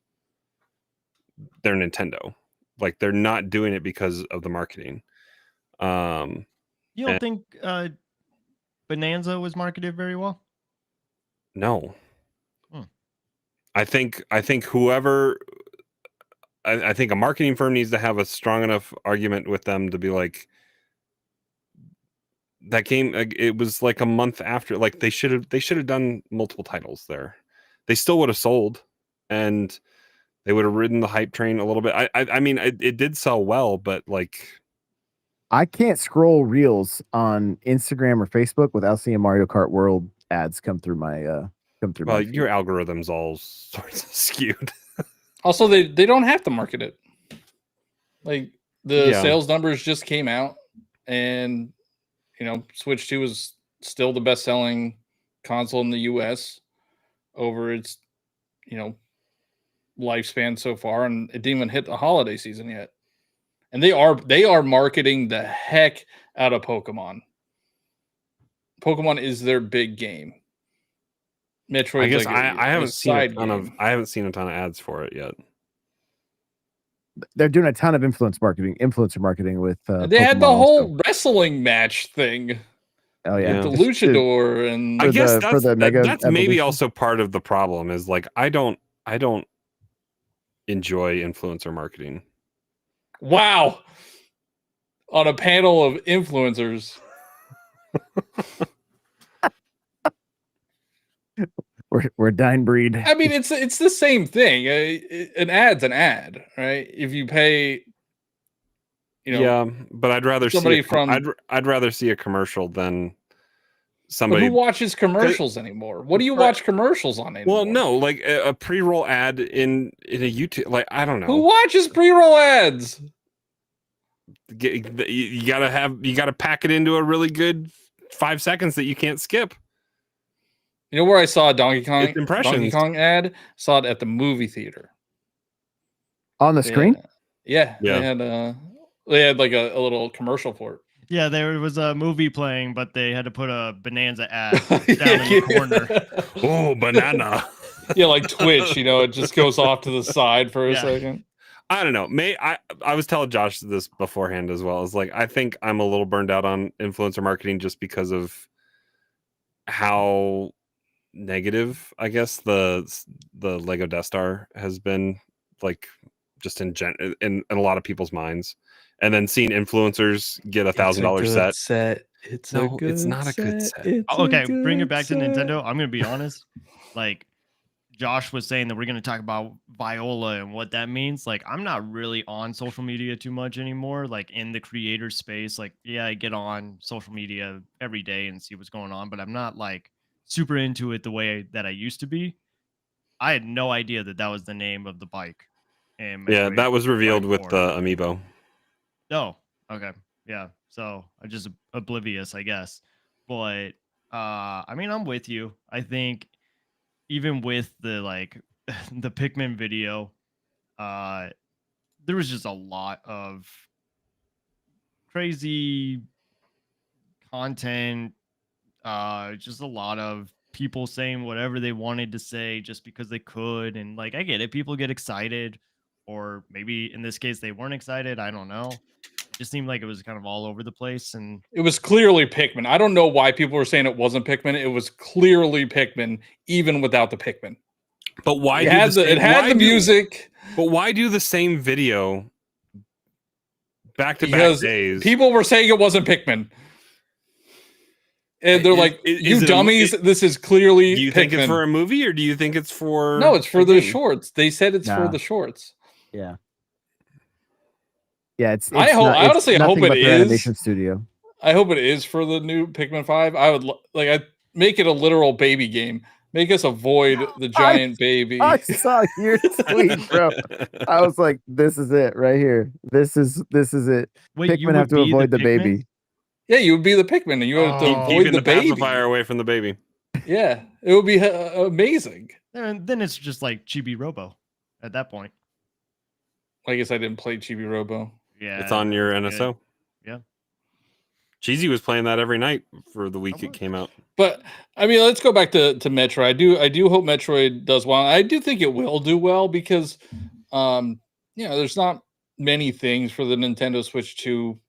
they're Nintendo. Like they're not doing it because of the marketing. You don't think Bonanza was marketed very well? No. I think whoever, I think a marketing firm needs to have a strong enough argument with them to be like, that game, it was like a month after, like they should have done multiple titles there. They still would have sold, and they would have ridden the hype train a little bit. I mean, it did sell well, but like, I can't scroll reels on Instagram or Facebook without seeing Mario Kart World ads come through my well, feed. your algorithm's all sorts of skewed. Also, they don't have to market it. Like the sales numbers just came out, and Switch 2 is still the best-selling console in the US over its lifespan so far, and it didn't even hit the holiday season yet. And they are marketing the heck out of Pokemon. Pokemon is their big game. Metroid. I guess I haven't seen a ton of ads for it yet. They're doing a ton of influencer marketing with. They Pokemon had the also. whole wrestling match thing. Oh yeah, the luchador, and I guess that's maybe also part of the problem is like I don't enjoy influencer marketing. Wow. On a panel of influencers. We're a dying breed. I mean, it's the same thing. An ad's an ad, right? If you pay, yeah, but I'd rather somebody I'd rather see a commercial than somebody. But who watches commercials anymore? What do you watch commercials on anymore? Well, no, like a pre-roll ad in a YouTube. Like I don't know. Who watches pre-roll ads? You gotta pack it into a really good 5 seconds that you can't skip. You know where I saw a Donkey Kong ad? Saw it at the movie theater. On the screen? Yeah. They had like a little commercial for it. Yeah, there was a movie playing, but they had to put a Bonanza ad down in the corner. Oh, banana. Yeah, like Twitch, it just goes off to the side for a second. I don't know. I was telling Josh this beforehand as well. It's like I think I'm a little burned out on influencer marketing just because of how negative, I guess, the Lego Death Star has been, like, just in a lot of people's minds. And then seeing influencers get $1,000 set. It's not a good set. Okay, bring it back to Nintendo. I'm gonna be honest. Like Josh was saying that we're gonna talk about Viola and what that means. Like, I'm not really on social media too much anymore. Like in the creator space, like I get on social media every day and see what's going on, but I'm not like super into it the way that I used to be. I had no idea that was the name of the bike. And that was revealed with the amiibo. Oh, okay. Yeah. So I'm just oblivious, I guess. But I mean, I'm with you. I think even with the the Pikmin video, there was just a lot of crazy content, just a lot of people saying whatever they wanted to say just because they could. And like, I get it. People get excited, or maybe in this case, they weren't excited. I don't know. It just seemed like it was kind of all over the place. And it was clearly Pikmin. I don't know why people were saying it wasn't Pikmin. It was clearly Pikmin, even without the Pikmin. But why it had the music? But why do the same video back-to-back days? People were saying it wasn't Pikmin. And they're like, "You dummies! This is clearly." Do you Pikmin. think it's for a movie, or do you think it's for? No, it's for the shorts. They said it's for Nah. the shorts. Yeah. Yeah, it's I honestly hope it is. Animation studio. I hope it is for the new Pikmin 5. I would I'd make it a literal baby game. Make us avoid the giant baby. I saw your tweet, bro. I was like, "This is it right here. This is it." Wait, you Pikmin have would to be avoid the Pikmin? baby. Yeah, you would be the Pikmin, and you have to avoid Keeping the the baby. pacifier away from the baby. Yeah, it would be amazing. And then it's just like Chibi Robo at that point. I guess I didn't play Chibi Robo. Yeah, It's on your NSO. Yeah. Cheesy was playing that every night for the week it came out. But I mean, let's go back to Metroid. I do hope Metroid does well. I do think it will do well because, there's not many things for the Nintendo Switch 2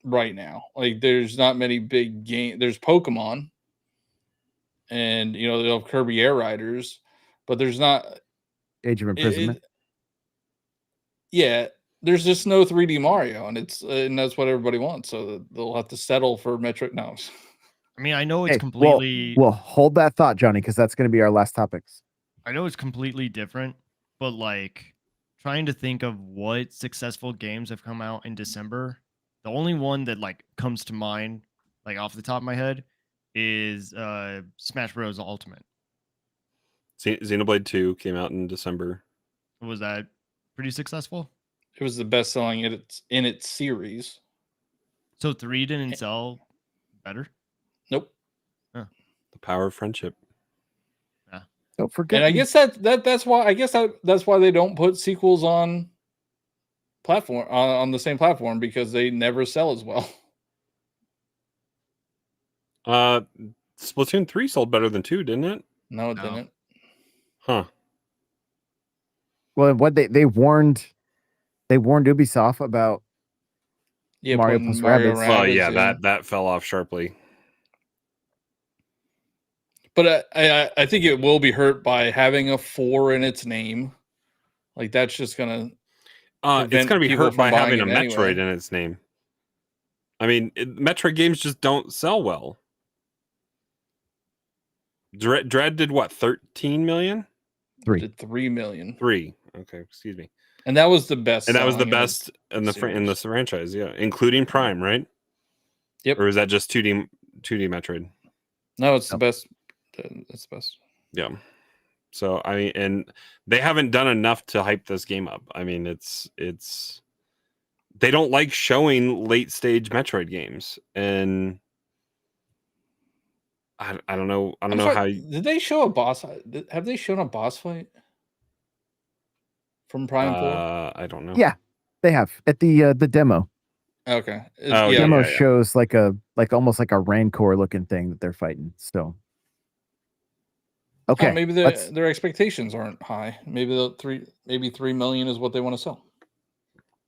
right now. Like, there's not many big games. There's Pokemon, and they'll have Kirby Air Riders, but there's not Age of Imprisonment. Yeah, there's just no 3D Mario, and that's what everybody wants. So they'll have to settle for Metroid. No. I mean, I know it's Hey, completely. Well, hold that thought, Johnny, because that's going to be our last topics. I know it's completely different, but like trying to think of what successful games have come out in December, the only one that like comes to mind, like off the top of my head, is Smash Bros. Ultimate. Xenoblade 2 came out in December. Was that pretty successful? It was the best selling in its series. So 3 didn't sell better? Nope. The power of friendship. Don't forget. And I guess that's why that's why they don't put sequels on platform on the same platform, because they never sell as well. Splatoon 3 sold better than 2, didn't it? No, it didn't. Huh. Well, what they warned Ubisoft about Mario putting plus Rabbids. Well, Rabbids yeah, in. that fell off sharply. But I think it will be hurt by having a 4 in its name. Like, that's just gonna. It's going to be people hurt from by buying having a it Metroid anyway. in its name. I mean, Metroid games just don't sell well. Dread did what, 13 million? Did 3 million. 3. Okay, excuse me. And that was the best. And that was the selling best in the series. franchise, yeah, including Prime, right? Yep. Or is that just 2D Metroid? No, it's the best. It's the best. Yeah. So I mean, and they haven't done enough to hype this game up. I mean, it's they don't like showing late stage Metroid games, and I don't know. I don't know how. Did they show a boss? Have they shown a boss fight from Prime 4? I don't know. Yeah, they have at the demo. Okay. Demo shows like almost like a Rancor looking thing that they're fighting. So okay, maybe their expectations aren't high. Maybe 3 million is what they want to sell.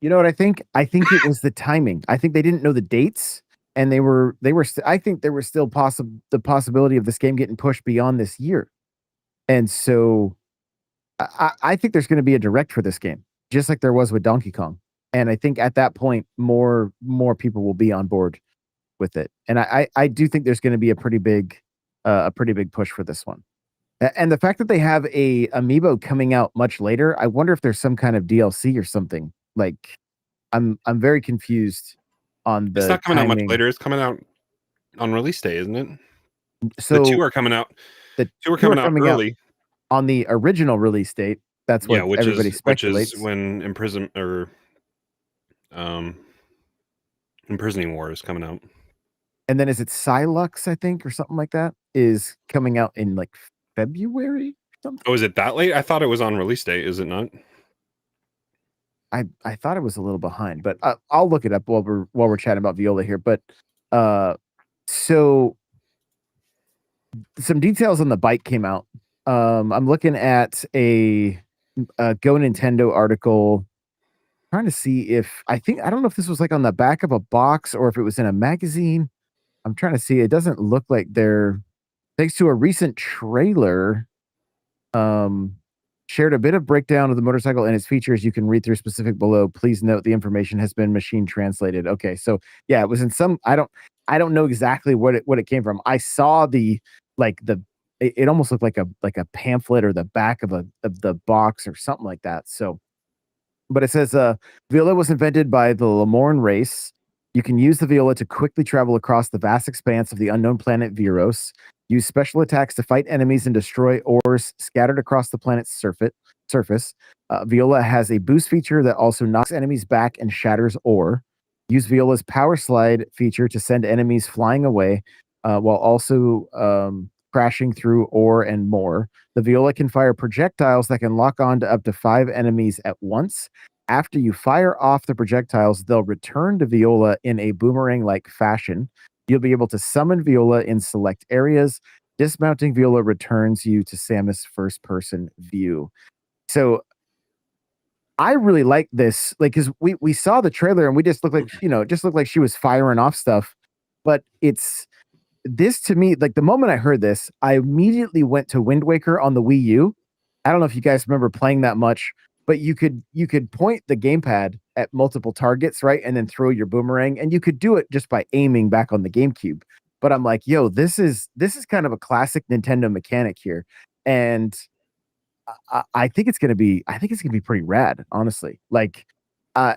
You know what I think? I think it was the timing. I think they didn't know the dates, and I think there was still the possibility of this game getting pushed beyond this year. And so I think there's going to be a direct for this game, just like there was with Donkey Kong. And I think at that point, more people will be on board with it. And I do think there's going to be a pretty big push for this one. And the fact that they have a amiibo coming out much later, I wonder if there's some kind of DLC or something. Like, I'm very confused on the. It's not coming out timing. much later. It's coming out on release day, isn't it? So the 2 are coming out. The 2 are coming out early on the original release date. That's what everybody speculates. Which is when Imprisoning War is coming out. And then is it Silux, I think, or something like that, is coming out in like February or something? Oh, is it that late? I thought it was on release day. Is it not? I thought it was a little behind, but I'll look it up while we're chatting about Viola here. But so some details on the bike came out. I'm looking at a Go Nintendo article, trying to see if I don't know if this was like on the back of a box or if it was in a magazine. I'm trying to see. It doesn't look like thanks to a recent trailer. shared a bit of breakdown of the motorcycle and its features. You can read through specific below. Please note the information has been machine translated. Okay, so yeah, it was in some. I don't know exactly what it came from. I saw the like the. It almost looked like a pamphlet or the back of the box or something like that. So, but it says Viola was invented by the Lamorne race. You can use the Viola to quickly travel across the vast expanse of the unknown planet Viros. Use special attacks to fight enemies and destroy ores scattered across the planet's surface. Viola has a boost feature that also knocks enemies back and shatters ore. Use Viola's power slide feature to send enemies flying away while also crashing through ore and more. The Viola can fire projectiles that can lock on to up to 5 enemies at once. After you fire off the projectiles, they'll return to Viola in a boomerang-like fashion. You'll be able to summon Viola in select areas. Dismounting Viola returns you to Samus' first-person view. So I really like this, like, because we saw the trailer and we just looked like, it just looked like she was firing off stuff. But it's this to me, like the moment I heard this, I immediately went to Wind Waker on the Wii U. I don't know if you guys remember playing that much, but you could point the gamepad at multiple targets, right? And then throw your boomerang, and you could do it just by aiming back on the GameCube. But I'm like, yo, this is kind of a classic Nintendo mechanic here. And I think it's gonna be pretty rad, honestly. Like I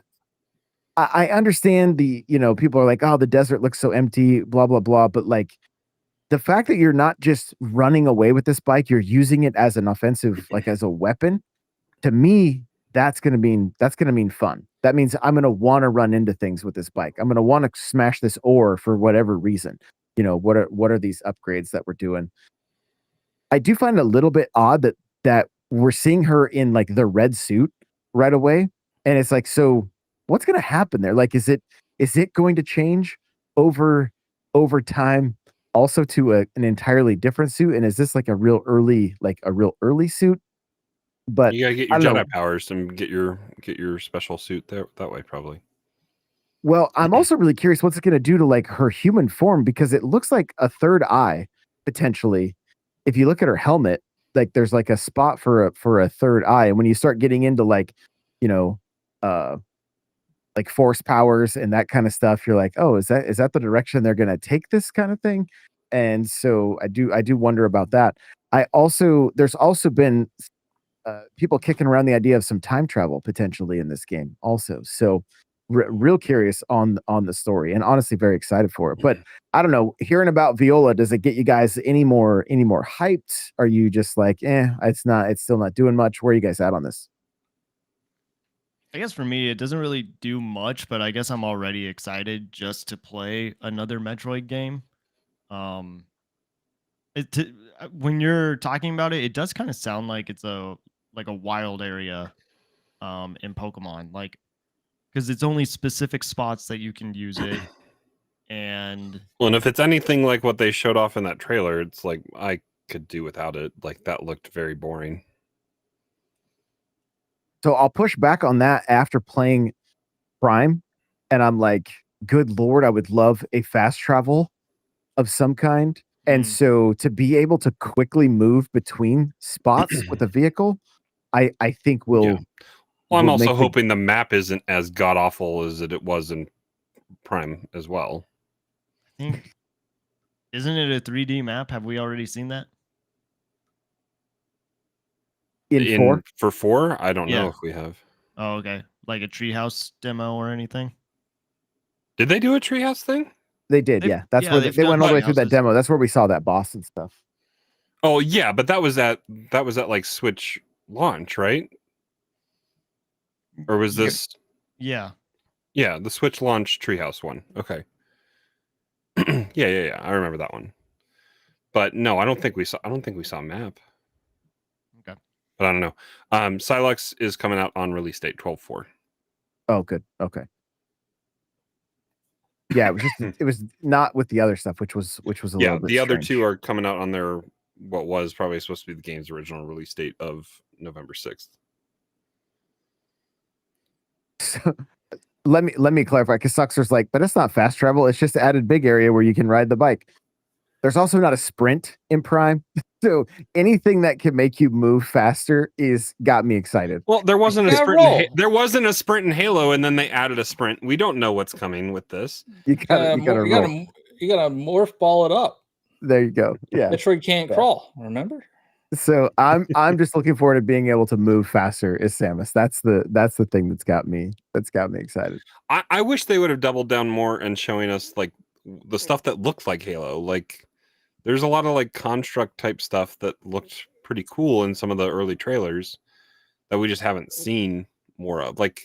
understand people are like, oh, the desert looks so empty, blah, blah, blah. But like the fact that you're not just running away with this bike, you're using it as an offensive, like as a weapon, to me, that's gonna mean fun. That means I'm gonna want to run into things with this bike. I'm gonna want to smash this ore for whatever reason. What are these upgrades that we're doing? I do find it a little bit odd that we're seeing her in like the red suit right away. And it's like, so what's going to happen there? Like, is it going to change over time also to an entirely different suit? And is this like a real early suit? But you gotta get your Jedi powers and get your special suit there that way, probably. Well, I'm also really curious what's it going to do to like her human form, because it looks like a third eye potentially. If you look at her helmet, like there's like a spot for a third eye, and when you start getting into like, like force powers and that kind of stuff, you're like, oh, is that the direction they're going to take this kind of thing? And so I do wonder about that. There's also been people kicking around the idea of some time travel potentially in this game also. So real curious on the story, and honestly very excited for it. But I don't know, hearing about Viola, does it get you guys any more hyped? Are you just like, it's still not doing much? Where are you guys at on this? I guess for me, it doesn't really do much, but I guess I'm already excited just to play another Metroid game. When you're talking about it, it does kind of sound like it's a wild area in Pokemon, like, because it's only specific spots that you can use it. And if it's anything like what they showed off in that trailer, it's like I could do without it. Like that looked very boring. So I'll push back on that after playing Prime, and I'm like, good Lord, I would love a fast travel of some kind. And so to be able to quickly move between spots with a vehicle, I think will. Yeah. Well, I'm also hoping the map isn't as god awful as it was in Prime as well. I think, isn't it a 3D map? Have we already seen that? In 4? For 4? I don't know if we have. Oh, okay. Like a treehouse demo or anything? Did they do a treehouse thing? They did, yeah. That's where they went all the way through that demo. That's where we saw that boss and stuff. Oh yeah, but that was at like Switch launch, right? Or was this? Yeah. Yeah, the Switch launch treehouse one. Okay. Yeah. I remember that one. But no, I don't think we saw a map. Okay. But I don't know. Silex is coming out on release date 12/4. Oh, good. Okay. Yeah, it was not with the other stuff, which was a little bit the strange. Other two are coming out on their what was probably supposed to be the game's original release date of November 6th. So, let me clarify, because Suxer's like, but it's not fast travel, it's just added big area where you can ride the bike. There's also not a sprint in Prime, so anything that can make you move faster is got me excited. Well, there wasn't a gotta sprint. roll. There wasn't a sprint in Halo, and then they added a sprint. We don't know what's coming with this. You gotta roll. You gotta morph ball it up. There you go. Yeah. Metroid can't crawl. Remember? So I'm just looking forward to being able to move faster as Samus. That's the thing that's got me excited. I wish they would have doubled down more and showing us like the stuff that looked like Halo. Like there's a lot of like construct type stuff that looked pretty cool in some of the early trailers that we just haven't seen more of. Like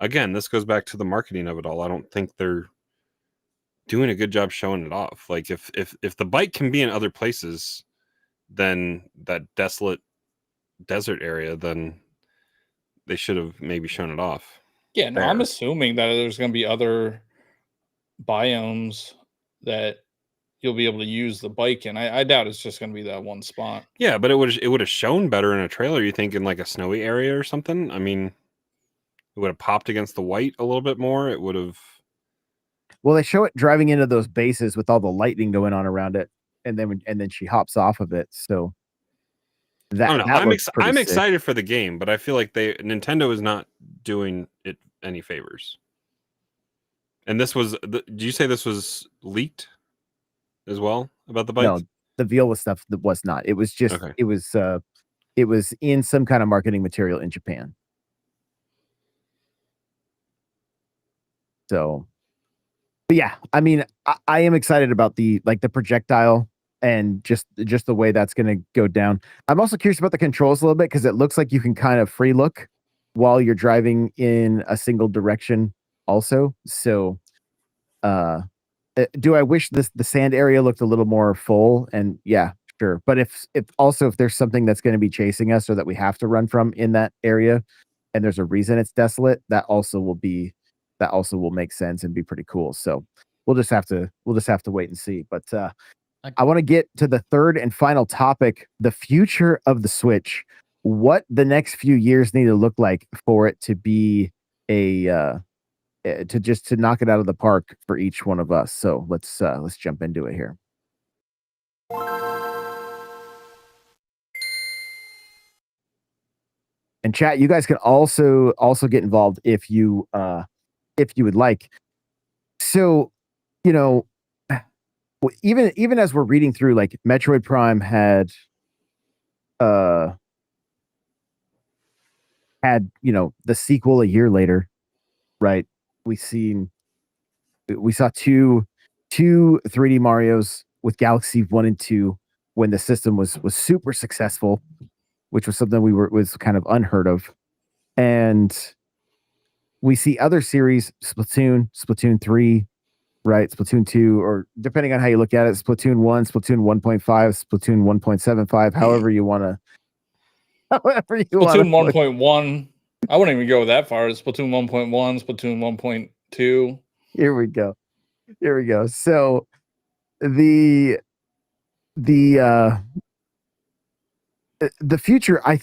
again, this goes back to the marketing of it all. I don't think they're doing a good job showing it off. Like if the bike can be in other places than that desolate desert area, then they should have maybe shown it off. Yeah, no, I'm assuming that there's going to be other biomes that you'll be able to use the bike in. I doubt it's just going to be that one spot. Yeah, but it would have shown better in a trailer. You think in like a snowy area or something? I mean, it would have popped against the white a little bit more. It would have. Well, they show it driving into those bases with all the lightning going on around it, and then she hops off of it. So that, I don't know. I'm sick. excited for the game, but I feel like Nintendo is not doing it any favors. And this was. Did you say this was leaked as well about the bike? No, the Viola stuff that was not. It was just Okay. it was in some kind of marketing material in Japan. So, but yeah, I mean, I am excited about the projectile and just the way that's going to go down. I'm also curious about the controls a little bit because it looks like you can kind of free look while you're driving in a single direction also. So, do I wish the sand area looked a little more full? And yeah, sure. But if there's something that's going to be chasing us or that we have to run from in that area, and there's a reason it's desolate, that also will make sense and be pretty cool. So we'll just have to wait and see. But I want to get to the third and final topic: the future of the Switch. What the next few years need to look like for it to be to knock it out of the park for each one of us. So let's jump into it here. And chat, you guys can also get involved if you would like. So, even as we're reading through, like Metroid Prime had the sequel a year later, right? We saw two 3D Marios with Galaxy 1 and 2 when the system was super successful, which was something was kind of unheard of. And we see other series, Splatoon 3, right? Splatoon 2, or depending on how you look at it, Splatoon 1, Splatoon 1.5, Splatoon 1.75, however you want to. Splatoon 1.1. I wouldn't even go that far. It's Splatoon 1.1, Splatoon 1.2. Here we go. So the future, I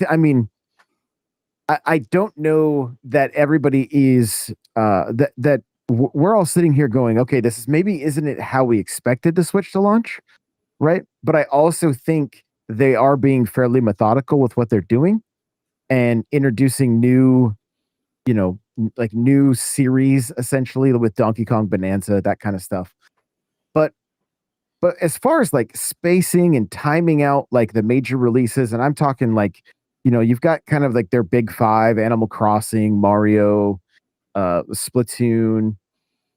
don't know that everybody is that we're all sitting here going, okay, this is maybe isn't it how we expected the Switch to launch, right? But I also think they are being fairly methodical with what they're doing and introducing new, like new series essentially with Donkey Kong Bonanza, that kind of stuff. But as far as like spacing and timing out like the major releases, and I'm talking like, you've got kind of like their big five: Animal Crossing, Mario, Splatoon.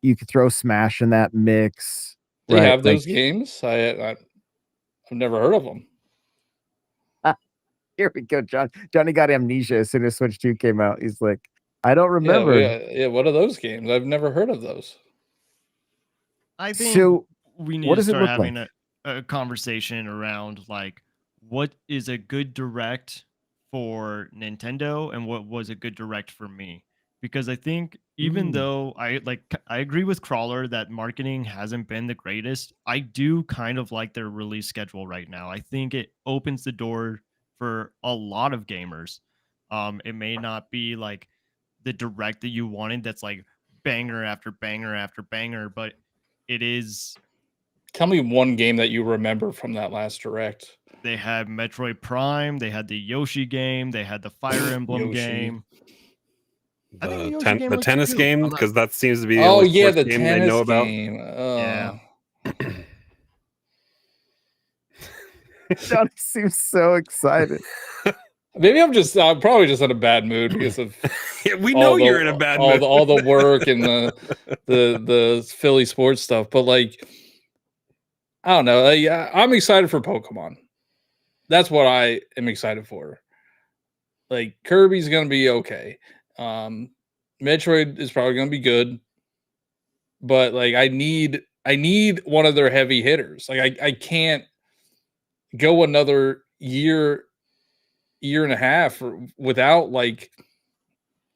You could throw Smash in that mix. They have those games. I've never heard of them. Here we go, John. Johnny got amnesia as soon as Switch 2 came out. He's like, I don't remember. Yeah, what are those games? I've never heard of those. I think so. We need what to does start it look having like? a conversation around like what is a good direct for Nintendo and what was a good direct for me. Because I think even though I agree with Crawler that marketing hasn't been the greatest, I do kind of like their release schedule right now. I think it opens the door for a lot of gamers. It may not be like the direct that you wanted that's like banger after banger after banger, but it is Tell me one game that you remember from that last direct. They had Metroid Prime. They had the Yoshi game. They had the Fire Emblem Yoshi. game. I think The, Yoshi game the was tennis too. game, I'm not- because that seems to be the Oh only yeah, sports the game they tennis know about. game. Yeah. Johnny seems so excited. Maybe I'm probably just in a bad mood because of We know you're in a bad mood. all the work and the Philly sports stuff. But like, I don't know. I'm excited for Pokemon. That's what I am excited for. Like Kirby's gonna be okay. Metroid is probably gonna be good. But like I need one of their heavy hitters. Like I can't go another year and a half without like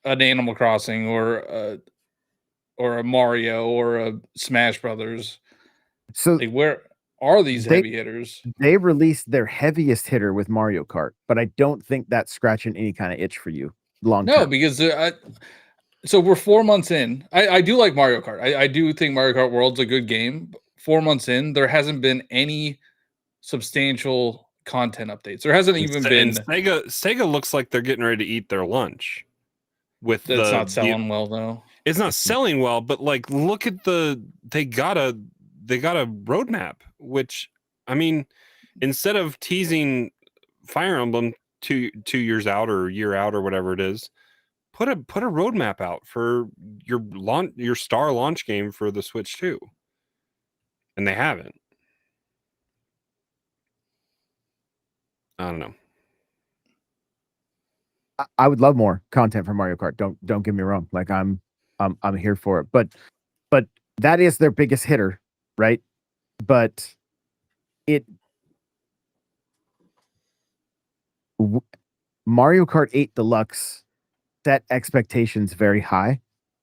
an Animal Crossing or a Mario or a Smash Brothers. So Like where are these heavy hitters? They released their heaviest hitter with Mario Kart, but I don't think that's scratching any kind of itch for you long term. No, because so we're 4 months in. I do like Mario Kart. I do think Mario Kart World's a good game. 4 months in, there hasn't been any substantial content updates. There hasn't even been. Sega looks like they're getting ready to eat their lunch. With That's not selling well though. It's not selling well, but like look at they got a roadmap, which I mean, instead of teasing Fire Emblem two years out or a year out or whatever it is, put a roadmap out for your star launch game for the Switch 2. And they haven't. I don't know. I would love more content for Mario Kart. Don't get me wrong. Like I'm here for it. But that is their biggest hitter, right? But Mario Kart 8 Deluxe set expectations very high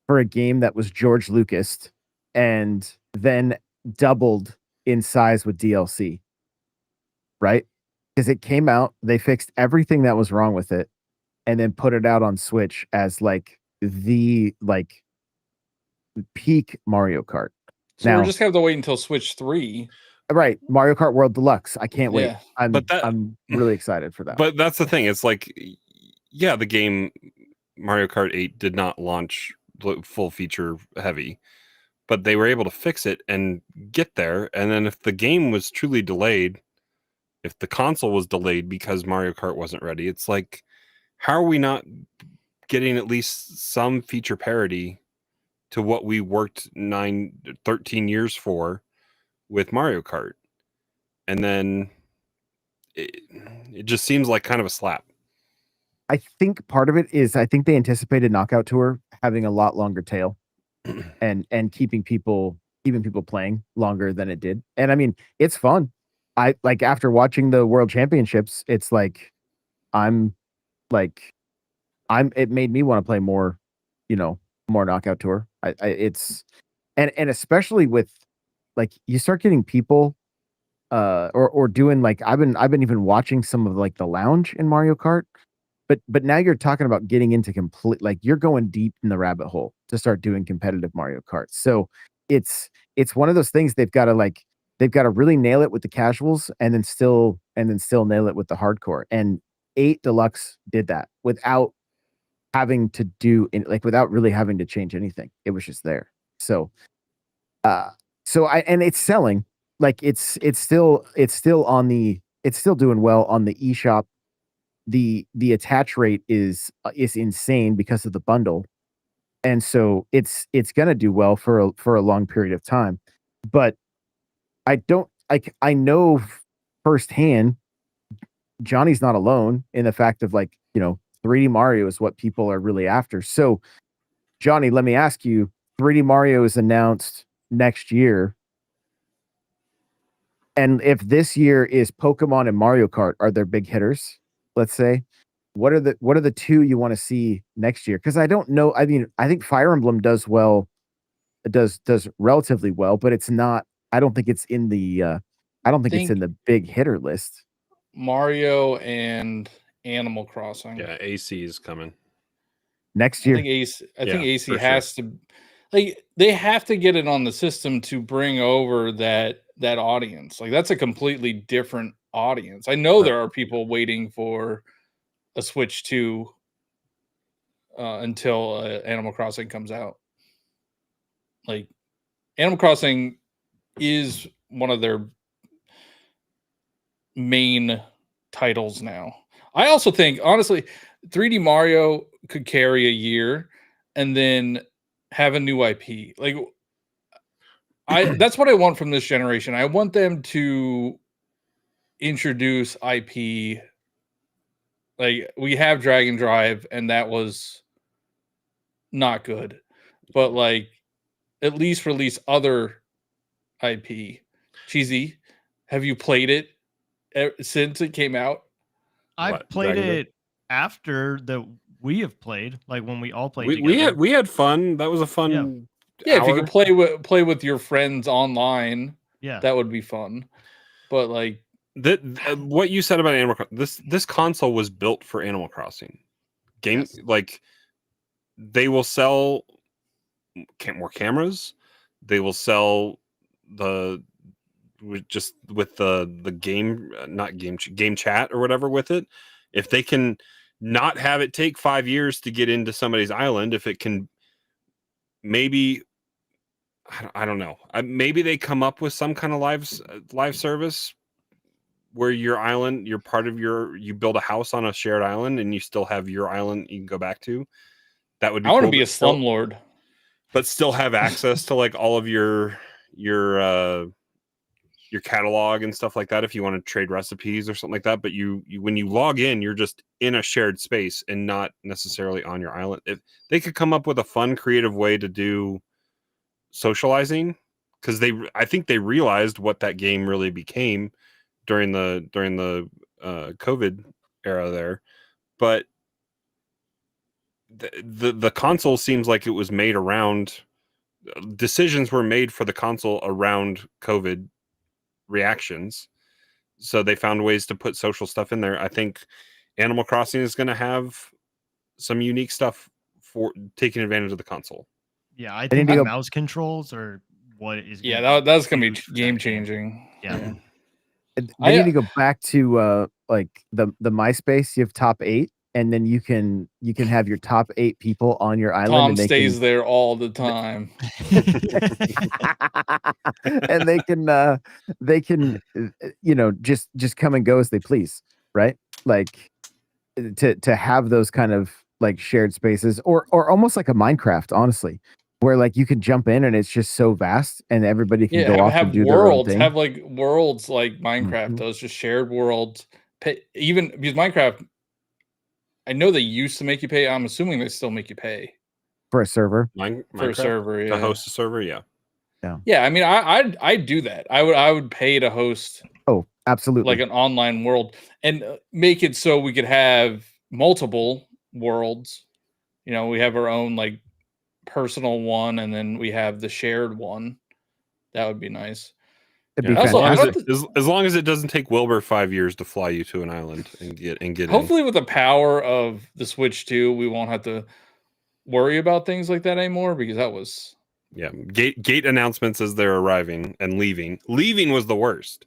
for a game that was George Lucas and then doubled in size with DLC. Right? Because it came out, they fixed everything that was wrong with it, and then put it out on Switch as like the peak Mario Kart. So now, we're just gonna have to wait until Switch 3. Right, Mario Kart World Deluxe. I can't wait. Yeah. I'm really excited for that. But that's the thing. It's like, yeah, the game Mario Kart 8 did not launch full feature heavy, but they were able to fix it and get there. And then if the game was truly delayed, if the console was delayed because Mario Kart wasn't ready, it's like, how are we not getting at least some feature parity to what we worked 13 years for with Mario Kart? And then it just seems like kind of a slap. I think part of it is I think they anticipated Knockout Tour having a lot longer tail and keeping people playing longer than it did. And I mean, it's fun. I like after watching the World Championships, it's like it made me want to play more, more Knockout Tour. It's and especially with like you start getting people or doing like I've been even watching some of like the lounge in Mario Kart. But now you're talking about getting into complete, like you're going deep in the rabbit hole to start doing competitive Mario Kart. So it's one of those things they've got to really nail it with the casuals and then still nail it with the hardcore. And 8 Deluxe did that without having to without really having to change anything. It was just there. So and it's selling, like it's still doing well on the eShop. The attach rate is insane because of the bundle, and so it's gonna do well for a long period of time. But I know firsthand Johnny's not alone in the fact of 3D Mario is what people are really after. So Johnny, let me ask you, 3D Mario is announced next year, and if this year is Pokemon and Mario Kart are their big hitters, let's say, what are the two you want to see next year? Because I don't know. I mean, I think Fire Emblem does well. It does relatively well, but it's not. I don't think it's in the. I don't think it's in the big hitter list. Mario and Animal Crossing. Yeah, AC is coming next year. I think AC has to, like, they have to get it on the system to bring over that that audience. Like that's a completely different audience. I know there are people waiting for a Switch 2 until Animal Crossing comes out. Like Animal Crossing is one of their main titles now. I also think, honestly, 3D Mario could carry a year and then have a new IP. Like that's what I want from this generation. I want them to introduce IP. Like we have Dragon Drive, and that was not good. But like at least release other IP. Cheesy, have you played it since it came out? I've played it after we have played, like when we all played together. We had fun. That was a fun. Yeah, if you could play with your friends online, that would be fun. But like what you said about Animal Crossing, this console was built for Animal Crossing. Like they will sell more cameras. They will sell the game chat or whatever with it. If they can not have it take 5 years to get into somebody's island, if it can maybe, I don't know, maybe they come up with some kind of live service where your island, you build a house on a shared island and you still have your island you can go back to. That would be I want to be a slumlord, but still have access to like all of your catalog and stuff like that if you want to trade recipes or something like that. But you when you log in, you're just in a shared space and not necessarily on your island. If they could come up with a fun, creative way to do socializing, because I think they realized what that game really became during the COVID era there. But the console seems like it was made around, decisions were made for the console around COVID reactions, so they found ways to put social stuff in there. I think Animal Crossing is going to have some unique stuff for taking advantage of the console. Yeah, I think the mouse controls are what is. Yeah, that's going to be game changing. Yeah. They need to go back to like the MySpace. You have top 8, and then you can have your top 8 people on your island. Tom and they stays there all the time, and they can just come and go as they please, right? Like to have those kind of like shared spaces, or almost like a Minecraft, honestly, where like you can jump in and it's just so vast and everybody can go off and do their own thing. Have like worlds like Minecraft, those just shared worlds. Even because Minecraft, I know they used to make you pay. I'm assuming they still make you pay for a server. For a server, to host a server, yeah. I mean, I'd do that. I would pay to host. Oh, absolutely. Like an online world, and make it so we could have multiple worlds. You know, we have our own like personal one, and then we have the shared one. That would be nice. As long as it doesn't take Wilbur 5 years to fly you to an island and get hopefully with the power of the Switch 2, we won't have to worry about things like that anymore, because that was gate announcements as they're arriving and leaving was the worst.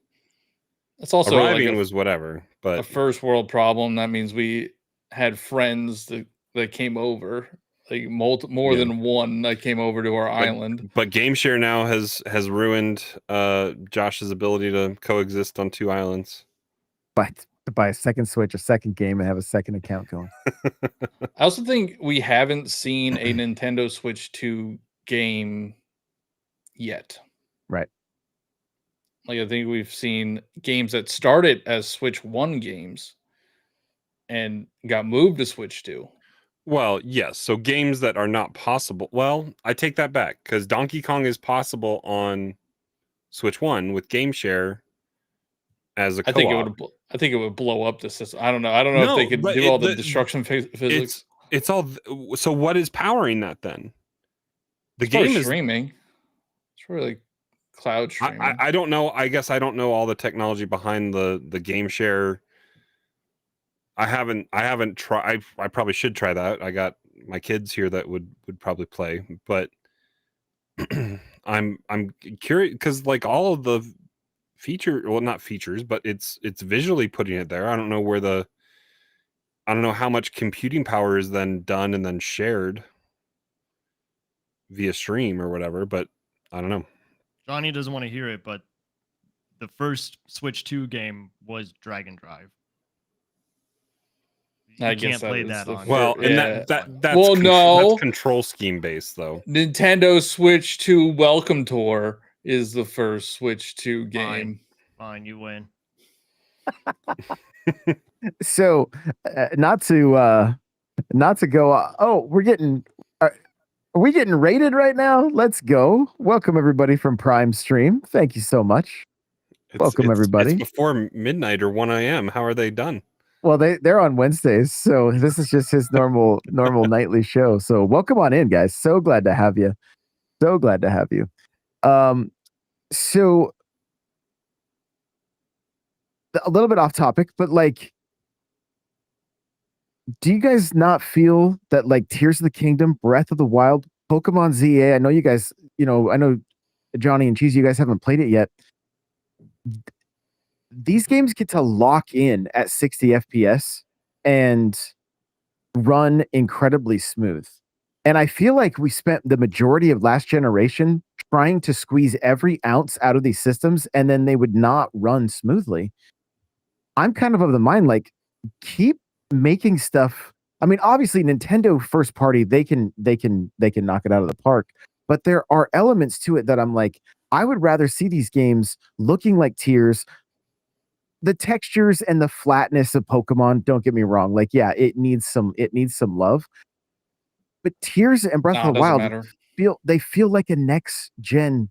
It's also arriving like was whatever, but a first world problem. That means we had friends that came over, like more than one that came over to our island. But GameShare now has ruined Josh's ability to coexist on 2 islands. But to buy a second Switch, a second game, and have a second account going. I also think we haven't seen a Nintendo Switch 2 game yet. Right. Like I think we've seen games that started as Switch 1 games and got moved to Switch 2. Well, yes. So games that are not possible. Well, I take that back, because Donkey Kong is possible on Switch 1 with GameShare as a co-op. I think it would blow up the system. I don't know. I don't know if they could do all the destruction physics. It's all. So what is powering that then? The It's game is streaming. It's really cloud streaming. I don't know. I guess I don't know all the technology behind the GameShare. I haven't tried. I probably should try that. I got my kids here that would probably play, but I'm curious, because like all of the not features, but it's visually putting it there. I don't know how much computing power is then done and then shared via stream or whatever, but I don't know. Johnny doesn't want to hear it, but the first Switch 2 game was Dragon Drive. You can't play that on. Well, and that's no. control scheme based though. Nintendo Switch 2 Welcome Tour is the first Switch 2 game. Fine, you win. So, not to go. Oh, are we getting rated right now? Let's go. Welcome everybody from Prime Stream. Thank you so much. Welcome everybody. It's before midnight or 1 a.m. How are they done? Well, they're on Wednesdays, so this is just his normal nightly show. So welcome on in, guys. So glad to have you. So glad to have you. So a little bit off topic, but like, do you guys not feel that like Tears of the Kingdom, Breath of the Wild, Pokemon ZA? I know you guys, I know Johnny and Cheese, you guys haven't played it yet. These games get to lock in at 60 FPS and run incredibly smooth. And I feel like we spent the majority of last generation trying to squeeze every ounce out of these systems, and then they would not run smoothly. I'm kind of the mind, like, keep making stuff. I mean, obviously Nintendo first party, they can knock it out of the park, but there are elements to it that I'm like, I would rather see these games looking like Tears. The textures and the flatness of Pokemon, don't get me wrong, like, yeah, it needs some love. But Tears and Breath of the Wild feel like a next gen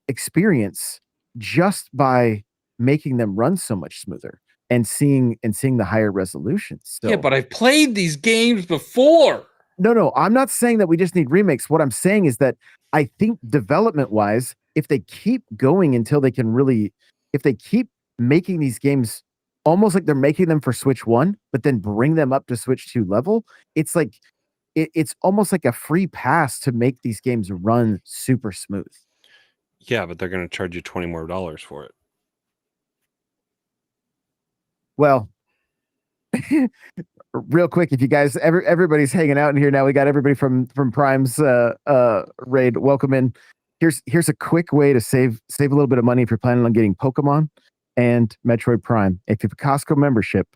experience just by making them run so much smoother and seeing the higher resolutions. So, yeah, but I've played these games before. No, I'm not saying that we just need remakes. What I'm saying is that I think development wise, if they keep going until they can really, if they keep making these games almost like they're making them for Switch 1, but then bring them up to Switch 2 level, it's like it's almost like a free pass to make these games run super smooth. Yeah, but they're going to charge you $20 more for it. Well, real quick, if you guys everybody's hanging out in here now, we got everybody from Prime's raid. Welcome in. Here's a quick way to save a little bit of money if you're planning on getting Pokemon and Metroid Prime. If you have a Costco membership,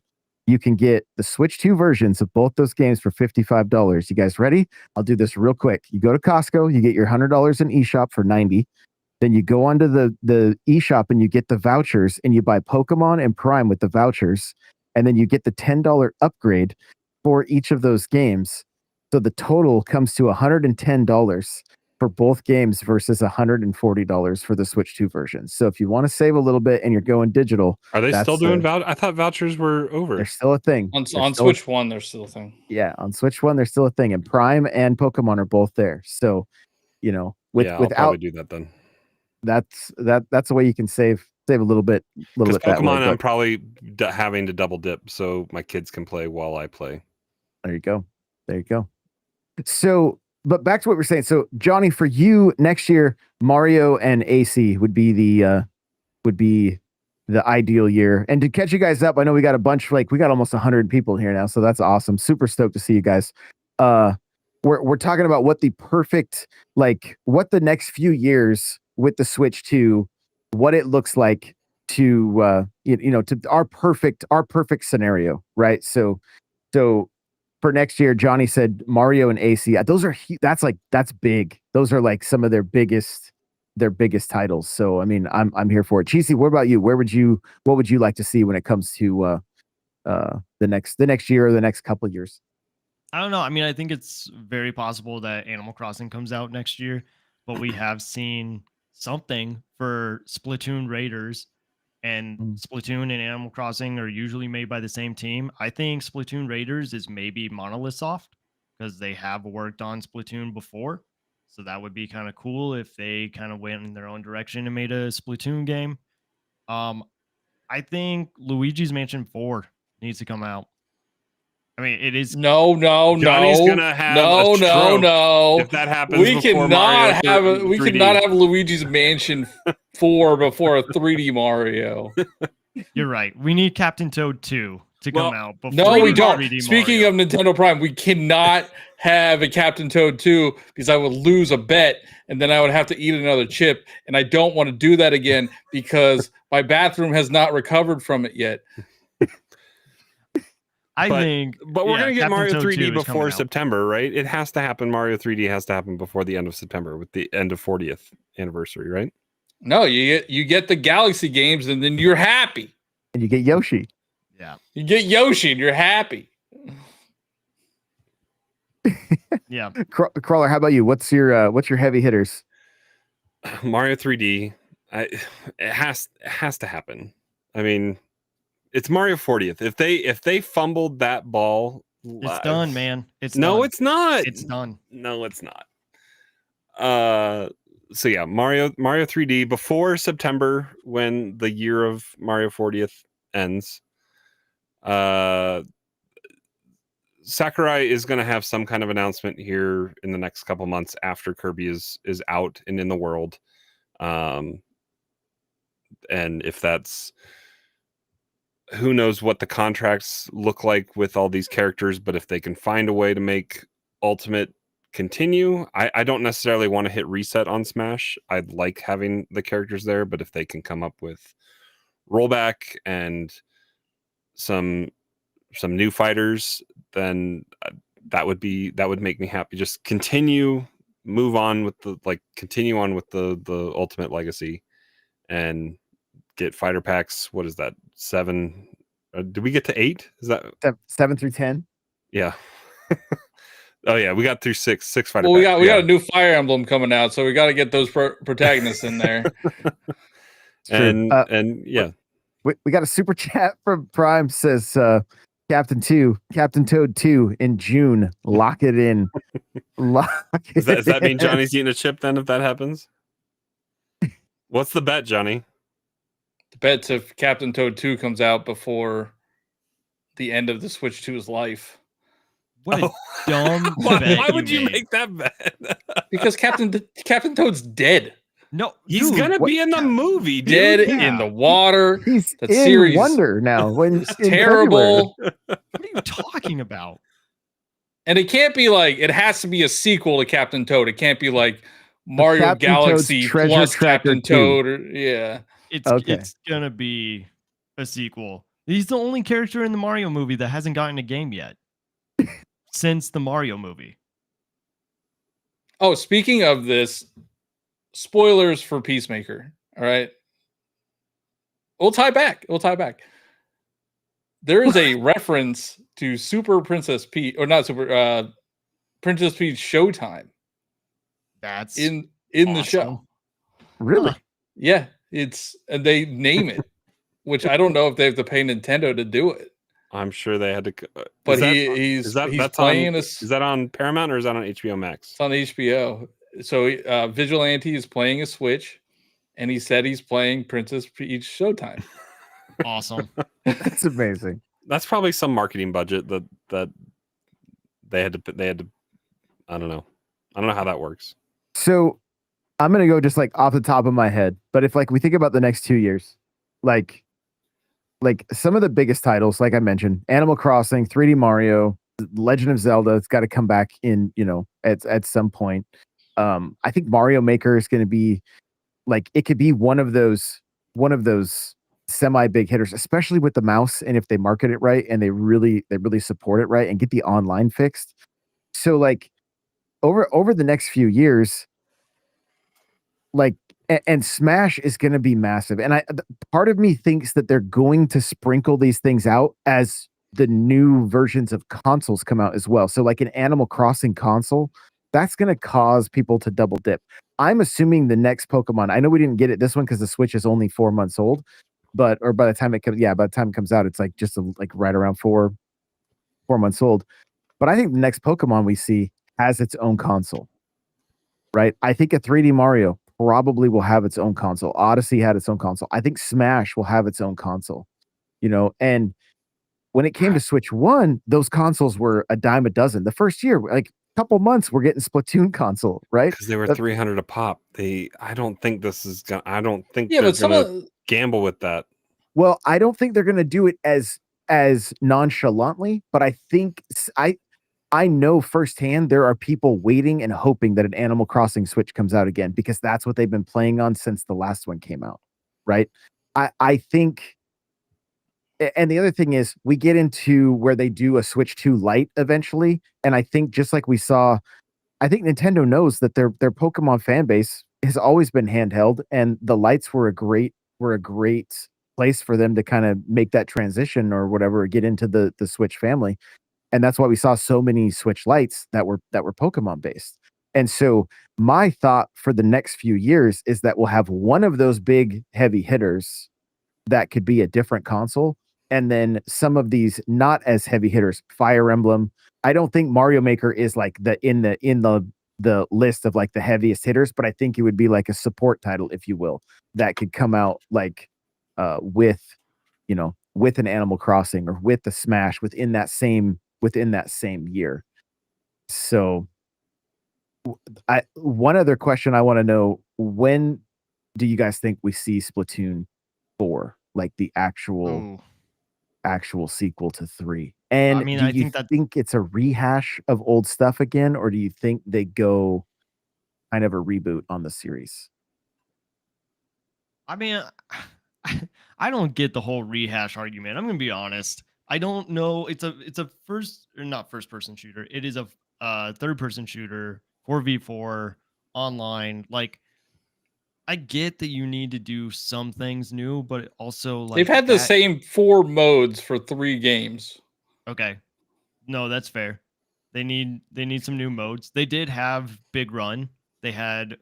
you can get the Switch 2 versions of both those games for $55. You guys ready? I'll do this real quick. You go to Costco, you get your $100 in eShop for $90. Then you go onto the eShop and you get the vouchers and you buy Pokemon and Prime with the vouchers. And then you get the $10 upgrade for each of those games. So the total comes to $110 for both games versus $140 for the Switch 2 version. So if you want to save a little bit and you're going digital, are they still doing vouchers? I thought vouchers were over. They're still a thing. On Switch 1, they're still a thing. Yeah, on Switch 1, they're still a thing. And Prime and Pokemon are both there. So, I'll without probably do that then. That's a way you can save a little bit. Because Pokemon, that way, I'm probably having to double dip so my kids can play while I play. There you go. So, but back to what we're saying. So, Johnny, for you next year, Mario and AC would be the ideal year. And to catch you guys up, I know we got we got almost 100 people here now, so that's awesome. Super stoked to see you guys. We're talking about what the perfect, like, what the next few years with the Switch 2, what it looks like to to our perfect scenario, right? So for next year, Johnny said Mario and AC. That's big. Those are like some of their biggest titles. So I mean, I'm here for it. Cheesy, what about you? What would you like to see when it comes to the next year or the next couple of years? I don't know. I mean, I think it's very possible that Animal Crossing comes out next year, but we have seen something for Splatoon Raiders, and Splatoon and Animal Crossing are usually made by the same team. I think Splatoon Raiders is maybe Monolith Soft because they have worked on Splatoon before. So that would be kind of cool if they kind of went in their own direction and made a Splatoon game. I think Luigi's Mansion 4 needs to come out. I mean, it is. No. Johnny's gonna have a stroke if that happens. We before cannot Mario we 3D. cannot have Luigi's Mansion 4 before a 3D Mario. You're right. We need Captain Toad 2 to come out before. No, we don't. 3D Speaking Mario. of Nintendo Prime, we cannot have a Captain Toad 2 because I would lose a bet and then I would have to eat another chip. And I don't want to do that again because my bathroom has not recovered from it yet. But we're going to get Captain Mario Toad 3D 2 is coming before out. September, right? It has to happen. Mario 3D has to happen before the end of September with the end of 40th anniversary, right? No, you get the Galaxy games and then you're happy. And you get Yoshi. Yeah. You get Yoshi and you're happy. Yeah. Crawler, how about you? What's your heavy hitters? Mario 3D, it has to happen. I mean, it's Mario 40th. If they fumbled that ball, It's done, man. It's no, done. it's not. It's done. No, it's not. So yeah, Mario 3D before September when the year of Mario 40th ends. Sakurai is going to have some kind of announcement here in the next couple months after Kirby is out and in the world. And if that's, who knows what the contracts look like with all these characters, but if they can find a way to make Ultimate continue, I don't necessarily want to hit reset on Smash. I'd like having the characters there, but if they can come up with rollback and some new fighters, then that would make me happy. Just continue on with the Ultimate Legacy and get fighter packs. What is that? 7? Did we get to 8? Is that 7 through 10? Yeah. Oh yeah, we got through 6 fighter. Well, packs. we got a new Fire Emblem coming out, so we got to get those protagonists in there. and yeah, we got a super chat from Prime says Captain Toad 2 in June. Lock it in. Does that mean Johnny's eating a chip then if that happens? What's the bet, Johnny? The bet's if Captain Toad 2 comes out before the end of the Switch 2's life. What a dumb bet. Why would you made. make that bet? Because Captain Toad's dead. No, he's gonna be in the movie, dude. Dead in the water. He's that in series Wonder now. When it's terrible. What are you talking about? And it can't be like, it has to be a sequel to Captain Toad. It can't be like Mario Captain Galaxy Toad's Treasure plus Tracker Captain 2. Toad. Or, yeah. It's gonna be a sequel. He's the only character in the Mario movie that hasn't gotten a game yet. Since the Mario movie. Oh, speaking of this, spoilers for Peacemaker. All right. We'll tie back. There is a reference to Super Princess Peach, or not Super Princess Peach Showtime. That's in awesome. the show. Really? Yeah. And they name it, which I don't know if they have to pay Nintendo to do it. I'm sure they had to. But he's playing is that on Paramount or is that on HBO Max? It's on HBO. So Vigilante is playing a Switch, and he said he's playing Princess Peach Showtime. Awesome. That's amazing. That's probably some marketing budget that they had to. I don't know how that works. So I'm gonna go just like off the top of my head, but if like we think about the next 2 years, like some of the biggest titles, like I mentioned, Animal Crossing, 3D Mario, Legend of Zelda, it's got to come back in, at some point. I think Mario Maker is going to be like, it could be one of those semi big hitters, especially with the mouse. And if they market it right and they really support it right and get the online fixed. So like over the next few years, like, and Smash is going to be massive. And part of me thinks that they're going to sprinkle these things out as the new versions of consoles come out as well. So like an Animal Crossing console, that's going to cause people to double dip. I'm assuming the next Pokemon, I know we didn't get it this one because the Switch is only 4 months old, by the time it comes out, it's like just like right around 4 months old. But I think the next Pokemon we see has its own console, right? I think a 3D Mario probably will have its own console. Odyssey had its own console. I think Smash will have its own console, and when it came to Switch 1, those consoles were a dime a dozen. The first year, like a couple months, we're getting Splatoon console, right? Because they were 300 a pop. I don't think this is gonna. I don't think Yeah, they're but gonna gamble with that. Well, I don't think they're gonna do it as nonchalantly, but I think I know firsthand there are people waiting and hoping that an Animal Crossing Switch comes out again because that's what they've been playing on since the last one came out, right? I think, and the other thing is we get into where they do a Switch 2 Lite eventually, and I think just like we saw, I think Nintendo knows that their Pokemon fan base has always been handheld, and the lights were a great place for them to kind of make that transition or whatever, or get into the Switch family. And that's why we saw so many Switch lights that were Pokemon based. And so my thought for the next few years is that we'll have one of those big heavy hitters that could be a different console, and then some of these not as heavy hitters, Fire Emblem. I don't think Mario Maker is like in the list of like the heaviest hitters, but I think it would be like a support title, if you will, that could come out like with, you know, with an Animal Crossing or with the Smash within that same year. So one other question I want to know, when do you guys think we see Splatoon 4, like the actual sequel to 3? And I mean, do I you think think it's a rehash of old stuff again, or do you think they go kind of a reboot on the series? I mean, I don't get the whole rehash argument. I'm gonna be honest. I don't know. It's a first or not first person shooter. It is a third person shooter, 4v4 online. Like, I get that you need to do some things new, but also like they've had the same 4 modes for 3 games. Okay, no, that's fair. They need some new modes. They did have Big Run. They had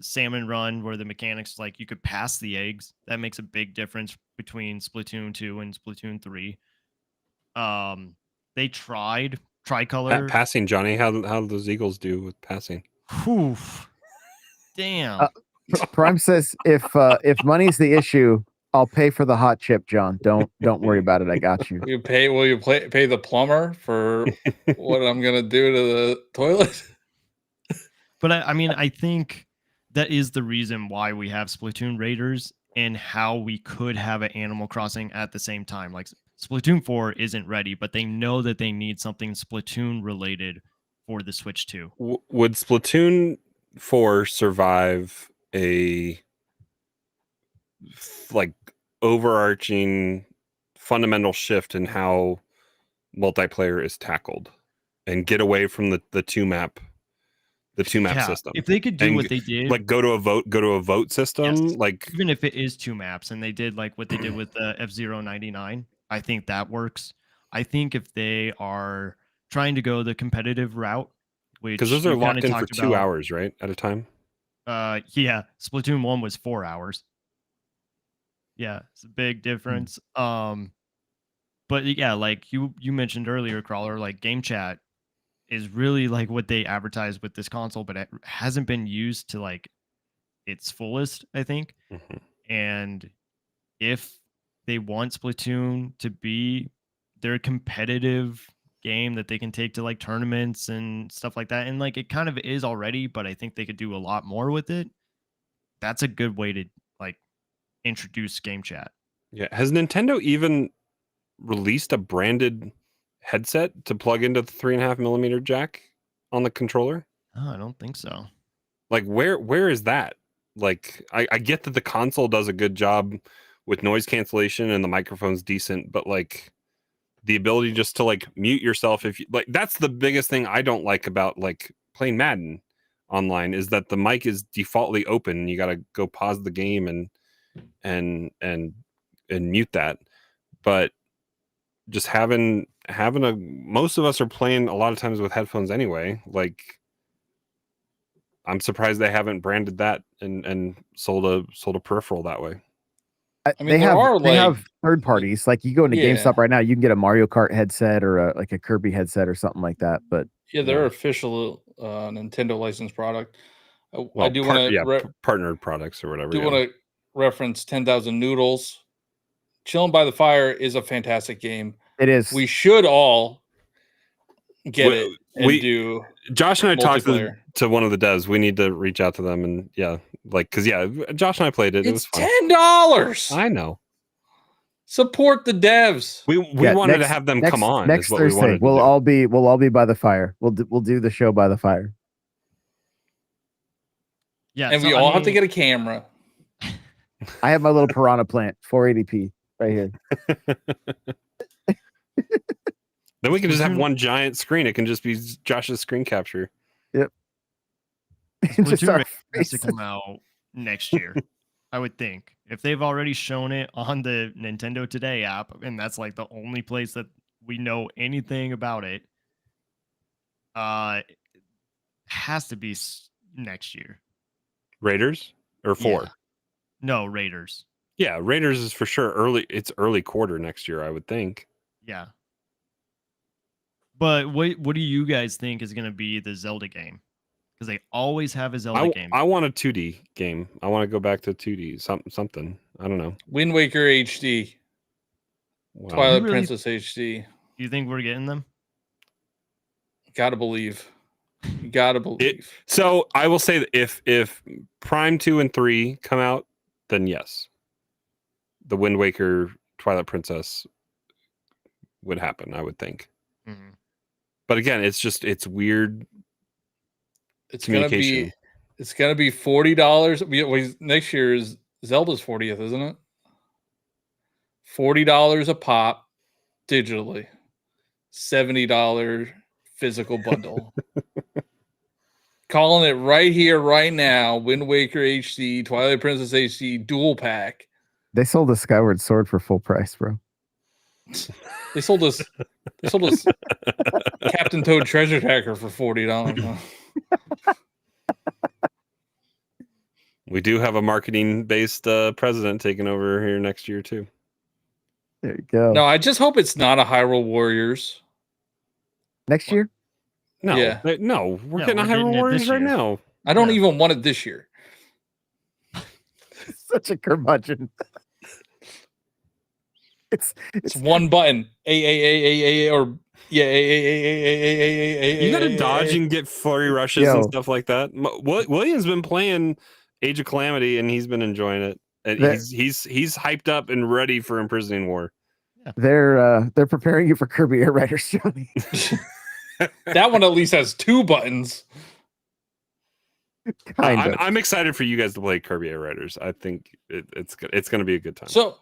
Salmon Run, where the mechanics, like, you could pass the eggs. That makes a big difference between Splatoon 2 and Splatoon 3. They tried Tricolor. Passing, Johnny. How do those Eagles do with passing? Whew. Damn. Prime says if money's the issue, I'll pay for the hot chip, John. Don't worry about it. I got you. Will you pay the plumber for what I'm gonna do to the toilet? But I mean, I think that is the reason why we have Splatoon Raiders and how we could have an Animal Crossing at the same time. Like, Splatoon 4 isn't ready, but they know that they need something Splatoon related for the Switch 2. Would Splatoon 4 survive a like overarching fundamental shift in how multiplayer is tackled and get away from the two map system? If they could do what they did, like go to a vote system, yes, like even if it is 2 maps and they did like what they did with the F-Zero 99, I think that works. I think if they are trying to go the competitive route, which, because those are locked in for 2 hours, right, at a time. Yeah, Splatoon 1 was 4 hours. Yeah, it's a big difference. But yeah, like you mentioned earlier, Crawler, like game chat is really like what they advertise with this console, but it hasn't been used to like its fullest, I think. And if they want Splatoon to be their competitive game that they can take to like tournaments and stuff like that, and like it kind of is already, but I think they could do a lot more with it. That's a good way to like introduce game chat. Yeah, has Nintendo even released a branded headset to plug into the 3.5mm jack on the controller? Oh, I don't think so. Like, where is that? Like, I get that the console does a good job with noise cancellation and the microphone's decent, but like the ability just to like mute yourself, if you like, that's the biggest thing I don't like about like playing Madden online, is that the mic is defaultly open and you got to go pause the game and mute that. But just having most of us are playing a lot of times with headphones anyway. Like, I'm surprised they haven't branded that and sold a peripheral that way. I mean, they have third parties. Like, you go into GameStop right now, you can get a Mario Kart headset or like a Kirby headset or something like that. But yeah, they're official Nintendo licensed product. Well, I do want to partnered products or whatever. Do want to reference 10,000 Noodles. Chilling by the Fire is a fantastic game. It is. We should all get it and do. Josh and I talked multiplayer. to one of the devs. We need to reach out to them and because Josh and I played it. It was It's fun. $10. I know. Support the devs. We wanted to have them come on. Next is what Thursday. we wanted to We'll do. all be by the fire. We'll do the show by the fire. Yeah, And we all have to get a camera. I have my little piranha plant, 480p, right here. Then we can just have one giant screen. It can just be Josh's screen capture. Yep. Just Splatoon our has to faces. come out next year, I would think. If they've already shown it on the Nintendo Today app, and that's like the only place that we know anything about it, it has to be next year. Raiders or 4? Yeah. No, Raiders. Yeah, Raiders is for sure early. It's early quarter next year, I would think. Yeah. But what do you guys think is going to be the Zelda game? Because they always have a Zelda game. I want a 2D game. I want to go back to 2D something. I don't know. Wind Waker HD. Wow. Twilight Princess HD. You think we're getting them? Gotta believe. You gotta believe. So I will say that if Prime 2 and 3 come out, then yes, the Wind Waker Twilight Princess would happen, I would think. Mm-hmm. But again, it's weird. It's gonna be $40. Next year is Zelda's 40th, isn't it? $40 a pop digitally, $70 physical bundle. Calling it right here, right now. Wind Waker HD, Twilight Princess HD, dual pack. They sold a Skyward Sword for full price, bro. They sold us Captain Toad Treasure Tracker for $40. We do have a marketing-based president taking over here next year too. There you go. No, I just hope it's not a Hyrule Warriors. Next year? No, Yeah. no, we're Yeah, getting a we're Hyrule getting it Warriors this right year. now. I don't Yeah. even want it this year. Such a curmudgeon. It's one button. A or yeah. A. You got to dodge and get flurry rushes Yo. and stuff like that. William's been playing Age of Calamity and he's been enjoying it. And he's hyped up and ready for Imprisoning War. They're preparing you for Kirby Air Riders, Johnny. That one at least has 2 buttons. Kind of. I'm excited for you guys to play Kirby Air Riders. I think it's going to be a good time. So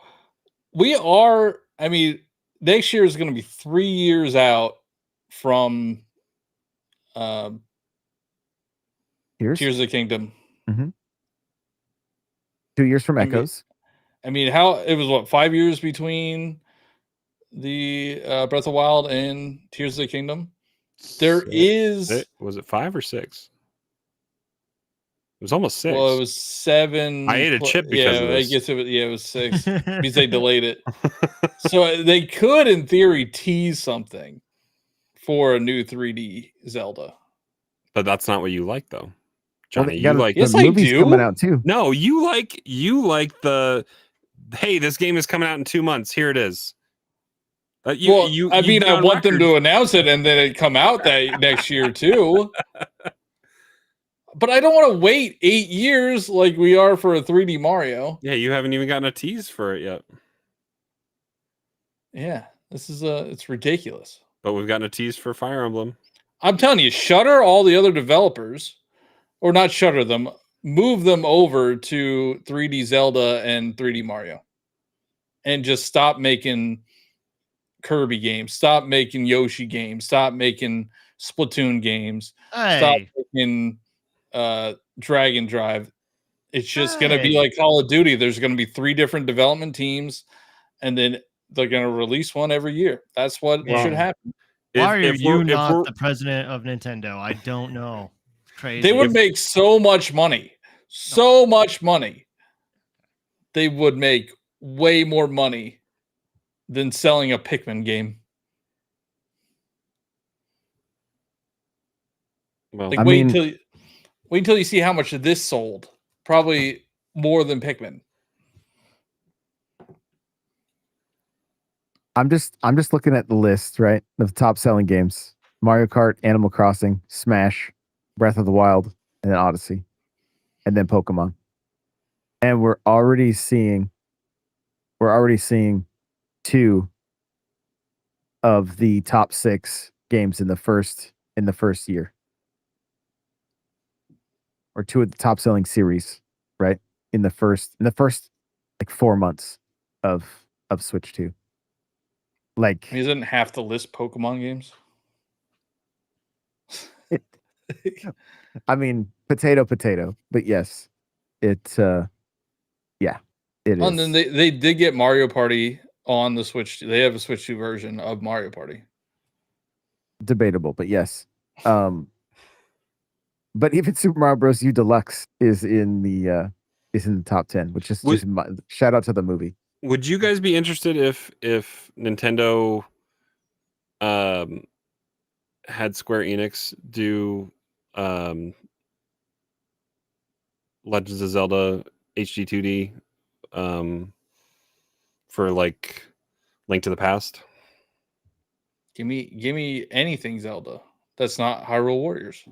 we are. I mean, next year is going to be 3 years out from Tears of the Kingdom. 2 years from Echoes. I mean, how it was 5 years between the Breath of the Wild and Tears of the Kingdom. Was it 5 or 6? It was almost 6. Well, it was 7. I ate a chip because of this. I guess it was 6 because they delayed it. So they could, in theory, tease something for a new 3D Zelda. But that's not what you like, though, Johnny. Well, you like Yes, the I movie's do. coming out too. no, you like the hey, this game is coming out in 2 months. Here it is. I want them to announce it and then it come out that next year too. But I don't want to wait 8 years like we are for a 3D Mario. Yeah, you haven't even gotten a tease for it yet. Yeah, this is it's ridiculous. But we've gotten a tease for Fire Emblem. I'm telling you, shutter all the other developers, or not shutter them, move them over to 3D Zelda and 3D Mario, and just stop making Kirby games, stop making Yoshi games, stop making Splatoon games, stop making Dragon Drive. It's just going to be like Call of Duty. There's going to be 3 different development teams, and then they're going to release one every year. That's what should happen. Why are you not the president of Nintendo? I don't know. Crazy. They would make so much money. So much money. They would make way more money than selling a Pikmin game. Well, Like, wait until you see how much this sold. Probably more than Pikmin. I'm just looking at the list, right? Of top selling games. Mario Kart, Animal Crossing, Smash, Breath of the Wild, and then Odyssey. And then Pokemon. And we're already seeing two of the top 6 games in the first year. Or two of the top selling series, right? In the first like 4 months of Switch 2. Like Isn't half the list Pokemon games? I mean, potato, but yes, it yeah, it Oh, is. and then they did get Mario Party on the Switch. They have a Switch 2 version of Mario Party. Debatable, but yes. But even Super Mario Bros. U Deluxe is in the top 10, which is just shout out to the movie. Would you guys be interested if Nintendo had Square Enix do Legends of Zelda HD 2D for like Link to the Past? Give me anything Zelda that's not Hyrule Warriors.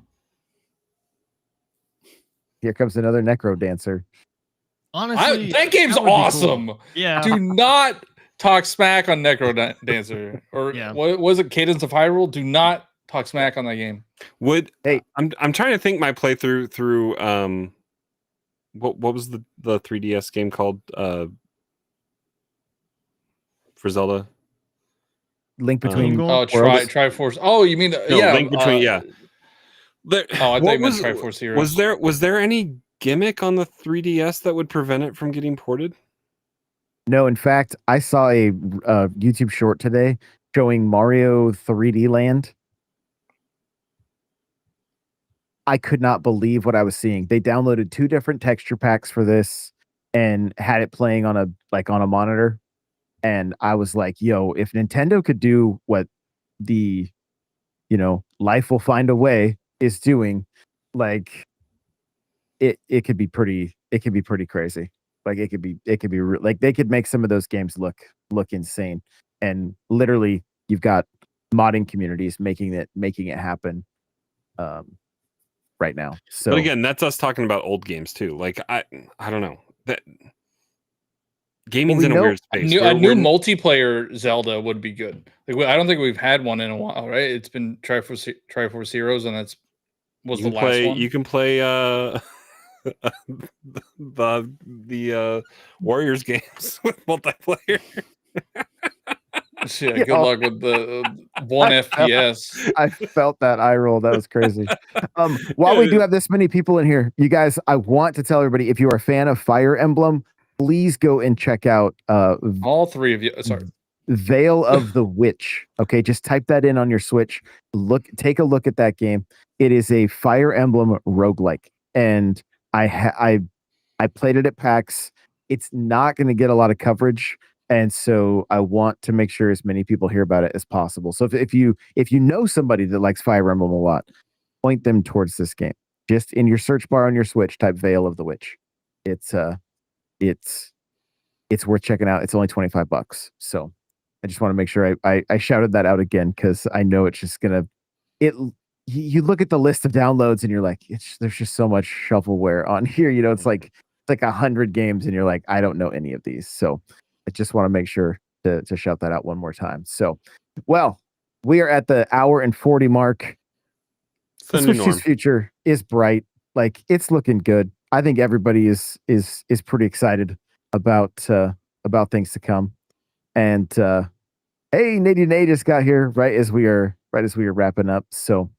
Here comes another Necro Dancer. Honestly, that game's would be awesome. cool. Yeah. Do not talk smack on Necro Dancer or what was it? Cadence of Hyrule. Do not talk smack on that game. I'm trying to think my playthrough through what was the 3DS game called for Zelda? Link Between Triforce. Oh, you mean Link Between There, I thought you meant Triforce Heroes. Was there any gimmick on the 3DS that would prevent it from getting ported? No, in fact, I saw a YouTube short today showing Mario 3D Land. I could not believe what I was seeing. They downloaded 2 different texture packs for this and had it playing on a monitor. And I was like, yo, if Nintendo could do what the, Life Will Find a Way is doing, like it could be pretty crazy. Like it could be like they could make some of those games look insane. And literally you've got modding communities making it happen right now. So but again, that's us talking about old games too. Like I don't know. That gaming's in a weird space. A new multiplayer Zelda would be good. Like, I don't think we've had one in a while, right? It's been Triforce Heroes, and that's was the last one. You can play the Warriors games with multiplayer. Yeah, good luck with the 1 FPS. I felt that eye roll. That was crazy. While we do have this many people in here, you guys, I want to tell everybody, if you are a fan of Fire Emblem, please go and check out all 3 of you. Sorry. Veil of the Witch. Okay, just type that in on your Switch. Take a look at that game. It is a Fire Emblem roguelike. And I played it at PAX. It's not going to get a lot of coverage. And so I want to make sure as many people hear about it as possible. So if you know somebody that likes Fire Emblem a lot, point them towards this game. Just in your search bar on your Switch, type Veil of the Witch. It's worth checking out. It's only $25. So I just want to make sure I shouted that out again, because I know it's just gonna you look at the list of downloads and you're like, there's just so much shovelware on here. It's like 100 games and you're like, I don't know any of these. So I just want to make sure to shout that out one more time. So, well, we are at the hour and 40 mark. The Switch 2's future is bright. Like, it's looking good. I think everybody is pretty excited about things to come. And hey, Nate just got here right as we are wrapping up. So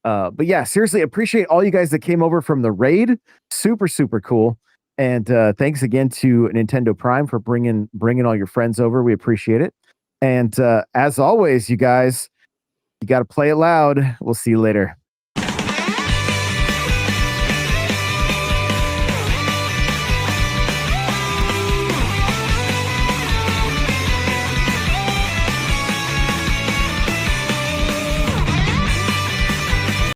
but yeah, seriously, appreciate all you guys that came over from the raid. Super cool. And thanks again to Nintendo Prime for bringing all your friends over. We appreciate it. And as always, you guys, you got to play it loud. We'll see you later.